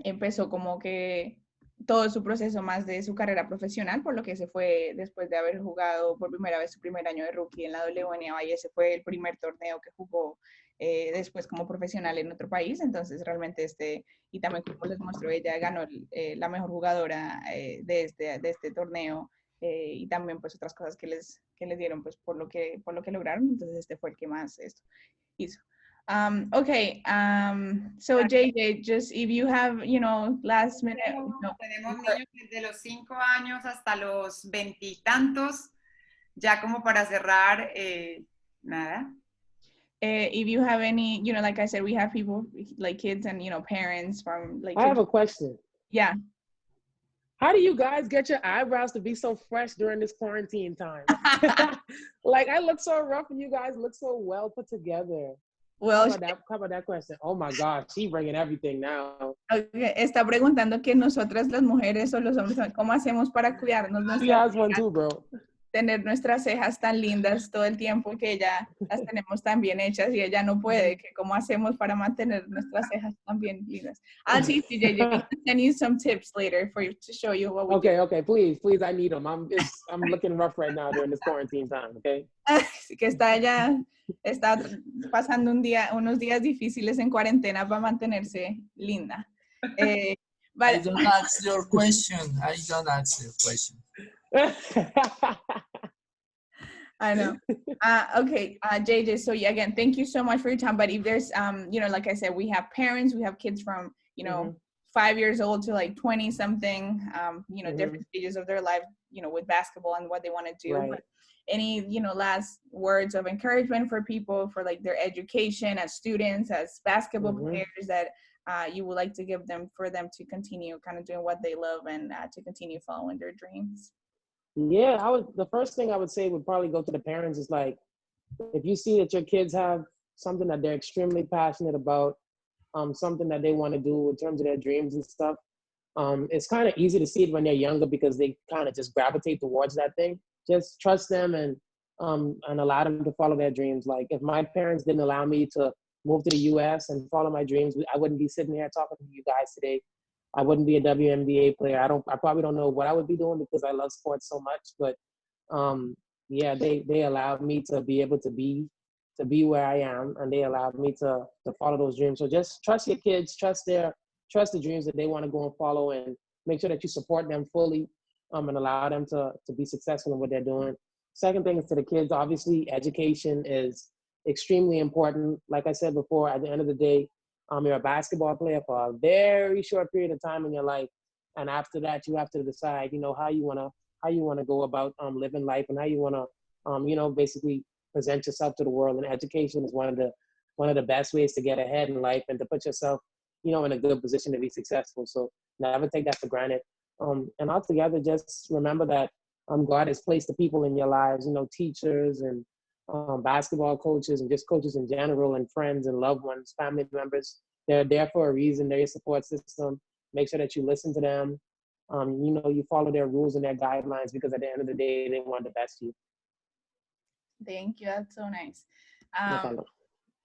empezó como que todo su proceso más de su carrera profesional, por lo que se fue después de haber jugado por primera vez su primer año de rookie en la WNBA y ese fue el primer torneo que jugó después como profesional en otro país. Entonces realmente y también como les muestro, ella ganó la mejor jugadora de este torneo y también pues otras cosas que les dieron pues por lo que lograron. Entonces este fue el que más hizo. Okay, so JJ, just if you have, last minute. Tenemos niños desde los 5 años hasta los 20 y tantos, ya como para cerrar, nada. If you have any, like I said, we have people like kids and, parents from like. I have a question. Yeah. How do you guys get your eyebrows to be so fresh during this quarantine time? Like, I look so rough and you guys look so well put together. Well, how about that question? Oh my gosh, she's bringing everything now. Okay, está preguntando que nosotras las mujeres o los hombres, ¿cómo hacemos para cuidarnos? She has one too, bro. Tener nuestras cejas tan lindas todo el tiempo que ya las tenemos tan bien hechas y ella no puede, que cómo hacemos para mantener nuestras cejas tan bien lindas. I'll teach you, JJ. We can send you some tips later for you to show you what we do. Okay, please, I need them. I'm looking rough right now during this quarantine time, okay? Que está pasando unos días difíciles en cuarentena para mantenerse linda. But I don't answer your question. I know. Okay, JJ, so yeah, again, thank you so much for your time. But if there's, like I said, we have parents, we have kids from, 5 years old to like 20 something, different stages of their life, with basketball and what they want to do. Right. But any, last words of encouragement for people for like their education as students, as basketball players that you would like to give them for them to continue kind of doing what they love and to continue following their dreams? Yeah, the first thing I would say would probably go to the parents is like, if you see that your kids have something that they're extremely passionate about, something that they want to do in terms of their dreams and stuff, it's kind of easy to see it when they're younger because they kind of just gravitate towards that thing. Just trust them and allow them to follow their dreams. Like if my parents didn't allow me to move to the US and follow my dreams, I wouldn't be sitting here talking to you guys today. I wouldn't be a WNBA player. I probably don't know what I would be doing because I love sports so much. But yeah, they allowed me to be able to be where I am, and they allowed me to follow those dreams. So just trust your kids, trust the dreams that they want to go and follow, and make sure that you support them fully and allow them to be successful in what they're doing. Second thing is to the kids, obviously, education is extremely important. Like I said before, at the end of the day, You're a basketball player for a very short period of time in your life, and after that, you have to decide, how you wanna go about living life, and how you wanna, basically present yourself to the world. And education is one of the best ways to get ahead in life and to put yourself, in a good position to be successful. So never take that for granted. And altogether, just remember that God has placed the people in your lives, teachers and basketball coaches and just coaches in general, and friends and loved ones, family members. They're there for a reason. They're your support system. Make sure that you listen to them. You follow their rules and their guidelines, because at the end of the day, they want the best for you. Thank you, that's so nice. No problem.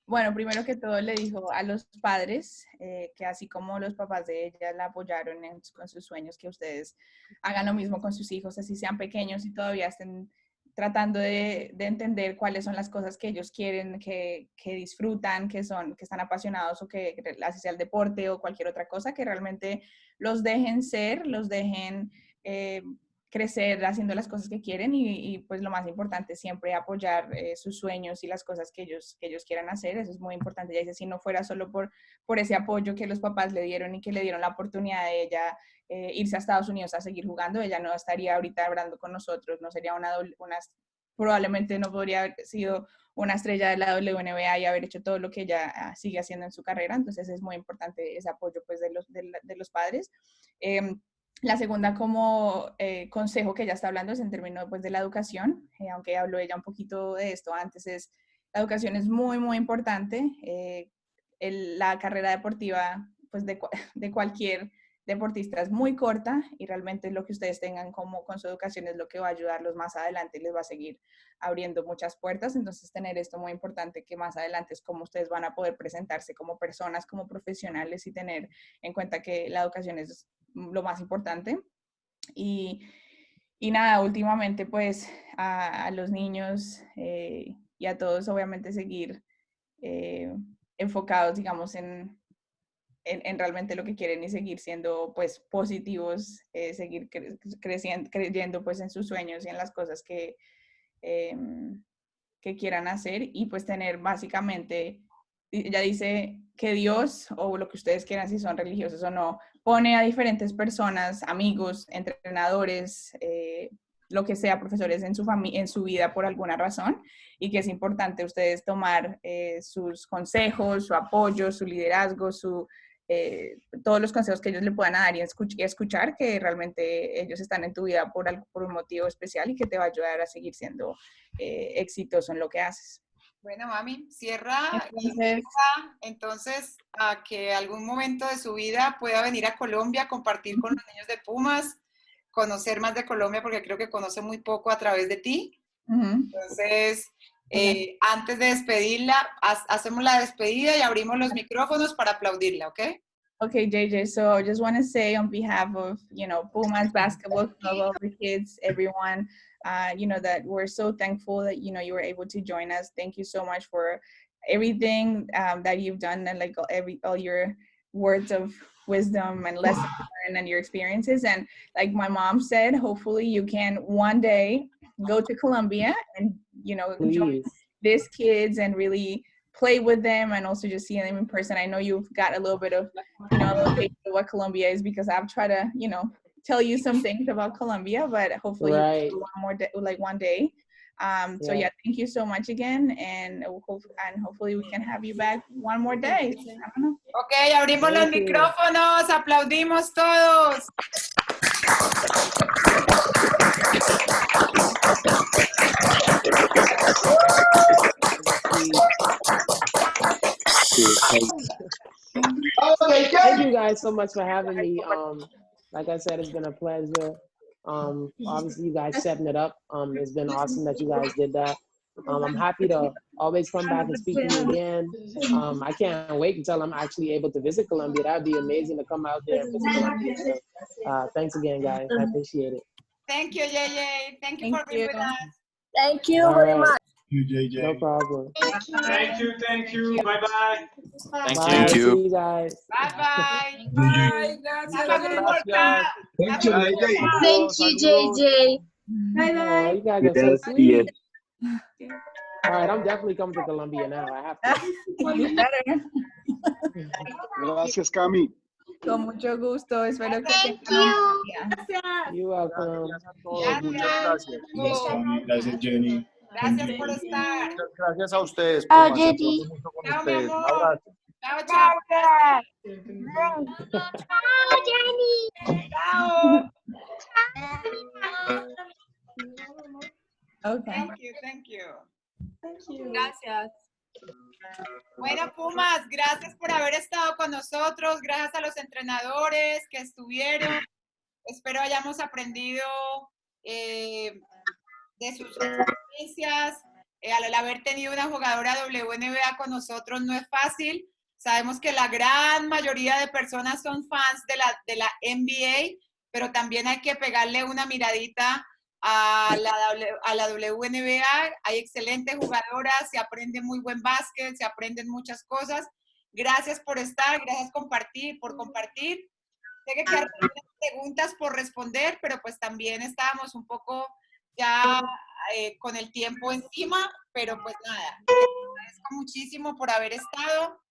Bueno, primero que todo le dijo a los padres que así como los papás de ella la apoyaron con sus sueños, que ustedes hagan lo mismo con sus hijos, así sean pequeños y todavía estén tratando de entender cuáles son las cosas que ellos quieren, que disfrutan, que están apasionados, o que así sea el deporte o cualquier otra cosa, que realmente los dejen ser, los dejen crecer haciendo las cosas que quieren, y pues lo más importante, siempre apoyar sus sueños y las cosas que ellos quieran hacer. Eso es muy importante. Ella dice, si no fuera solo por ese apoyo que los papás le dieron y que le dieron la oportunidad de ella irse a Estados Unidos a seguir jugando, ella no estaría ahorita hablando con nosotros, no sería probablemente no podría haber sido una estrella de la WNBA y haber hecho todo lo que ella sigue haciendo en su carrera. Entonces es muy importante ese apoyo pues de los padres. La segunda como consejo que ella está hablando es en términos pues, de la educación, aunque habló ella un poquito de esto antes, la educación es muy, muy importante. La carrera deportiva pues, de cualquier deportista es muy corta, y realmente lo que ustedes tengan con su educación es lo que va a ayudarlos más adelante y les va a seguir abriendo muchas puertas. Entonces tener esto muy importante, que más adelante es como ustedes van a poder presentarse como personas, como profesionales, y tener en cuenta que la educación es lo más importante. Y nada, últimamente pues a los niños y a todos obviamente seguir enfocados, digamos, en realmente lo que quieren y seguir siendo pues positivos, seguir creyendo pues en sus sueños y en las cosas que quieran hacer, y pues tener básicamente, ella dice que Dios, o lo que ustedes quieran, si son religiosos o no, pone a diferentes personas, amigos, entrenadores, lo que sea, profesores en su vida por alguna razón, y que es importante ustedes tomar sus consejos, su apoyo, su liderazgo, todos los consejos que ellos le puedan dar, y escuchar que realmente ellos están en tu vida por un motivo especial y que te va a ayudar a seguir siendo exitoso en lo que haces. Bueno, mami, cierra y empieza entonces a que algún momento de su vida pueda venir a Colombia a compartir con los niños de Pumas, conocer más de Colombia, porque creo que conoce muy poco a través de ti. Entonces, antes de despedirla, hacemos la despedida y abrimos los micrófonos para aplaudirla, ¿ok? Okay, JJ, so I just want to say on behalf of, Pumas Basketball Club, all the kids, everyone, that we're so thankful that, you were able to join us. Thank you so much for everything that you've done, and like all your words of wisdom and lessons learned and your experiences. And like my mom said, hopefully you can one day go to Colombia and, join these kids and really play with them, and also just see them in person. I know you've got a little bit of, a taste of what Colombia is, because I've tried to, tell you some things about Colombia, but hopefully you can one day. So yeah, thank you so much again, and hopefully we can have you back one more day. I don't know. Okay, abrimos los micrófonos, aplaudimos todos. Thank you guys so much for having me. Like I said, it's been a pleasure. Obviously, you guys setting it up. It's been awesome that you guys did that. I'm happy to always come back and speak to you again. I can't wait until I'm actually able to visit Colombia. That'd be amazing to come out there and visit Colombia. So, thanks again, guys. I appreciate it. Thank you, JJ. Thank you for being with us. Thank you very much. You, JJ. No problem. Thank you. Bye-bye. Thank you. See you guys. Bye-bye. Bye. Have a good workout. Thank you, JJ. Thank you, JJ. Oh, you guys are so sweet. All right, I'm definitely coming to Colombia now. I have to. You better. Gracias, Cami. Con mucho gusto. Espero que Thank tengan un buen you. día. You're welcome. Gracias a todos, muchas gracias. Gracias, Cami. Gracias, Jenny. Gracias por estar. Muchas gracias a ustedes, Chao, Pumas. Se Jenny. aplaude mucho con Chao, mi ustedes. Un amor. abrazo. Chao, chao. Chao, Jenny. Chao. Okay. Thank you. Gracias. Bueno, Pumas, gracias por haber estado con nosotros, gracias a los entrenadores que estuvieron. Espero hayamos aprendido de sus experiencias. Al haber tenido una jugadora WNBA con nosotros no es fácil. Sabemos que la gran mayoría de personas son fans de la NBA, pero también hay que pegarle una miradita a la WNBA. Hay excelentes jugadoras, se aprende muy buen básquet, se aprenden muchas cosas. Gracias por estar, gracias por compartir. Sé que quedaron preguntas por responder, pero pues también estábamos un poco ya con el tiempo encima, pero pues nada, agradezco muchísimo por haber estado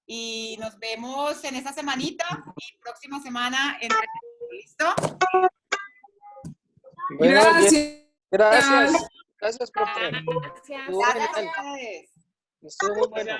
y nos vemos en esta semanita y próxima semana en ¿listo? Bueno, Gracias. gracias. Gracias, profe. Gracias. Estuvo genial. Gracias a ustedes. Estuvo muy bueno.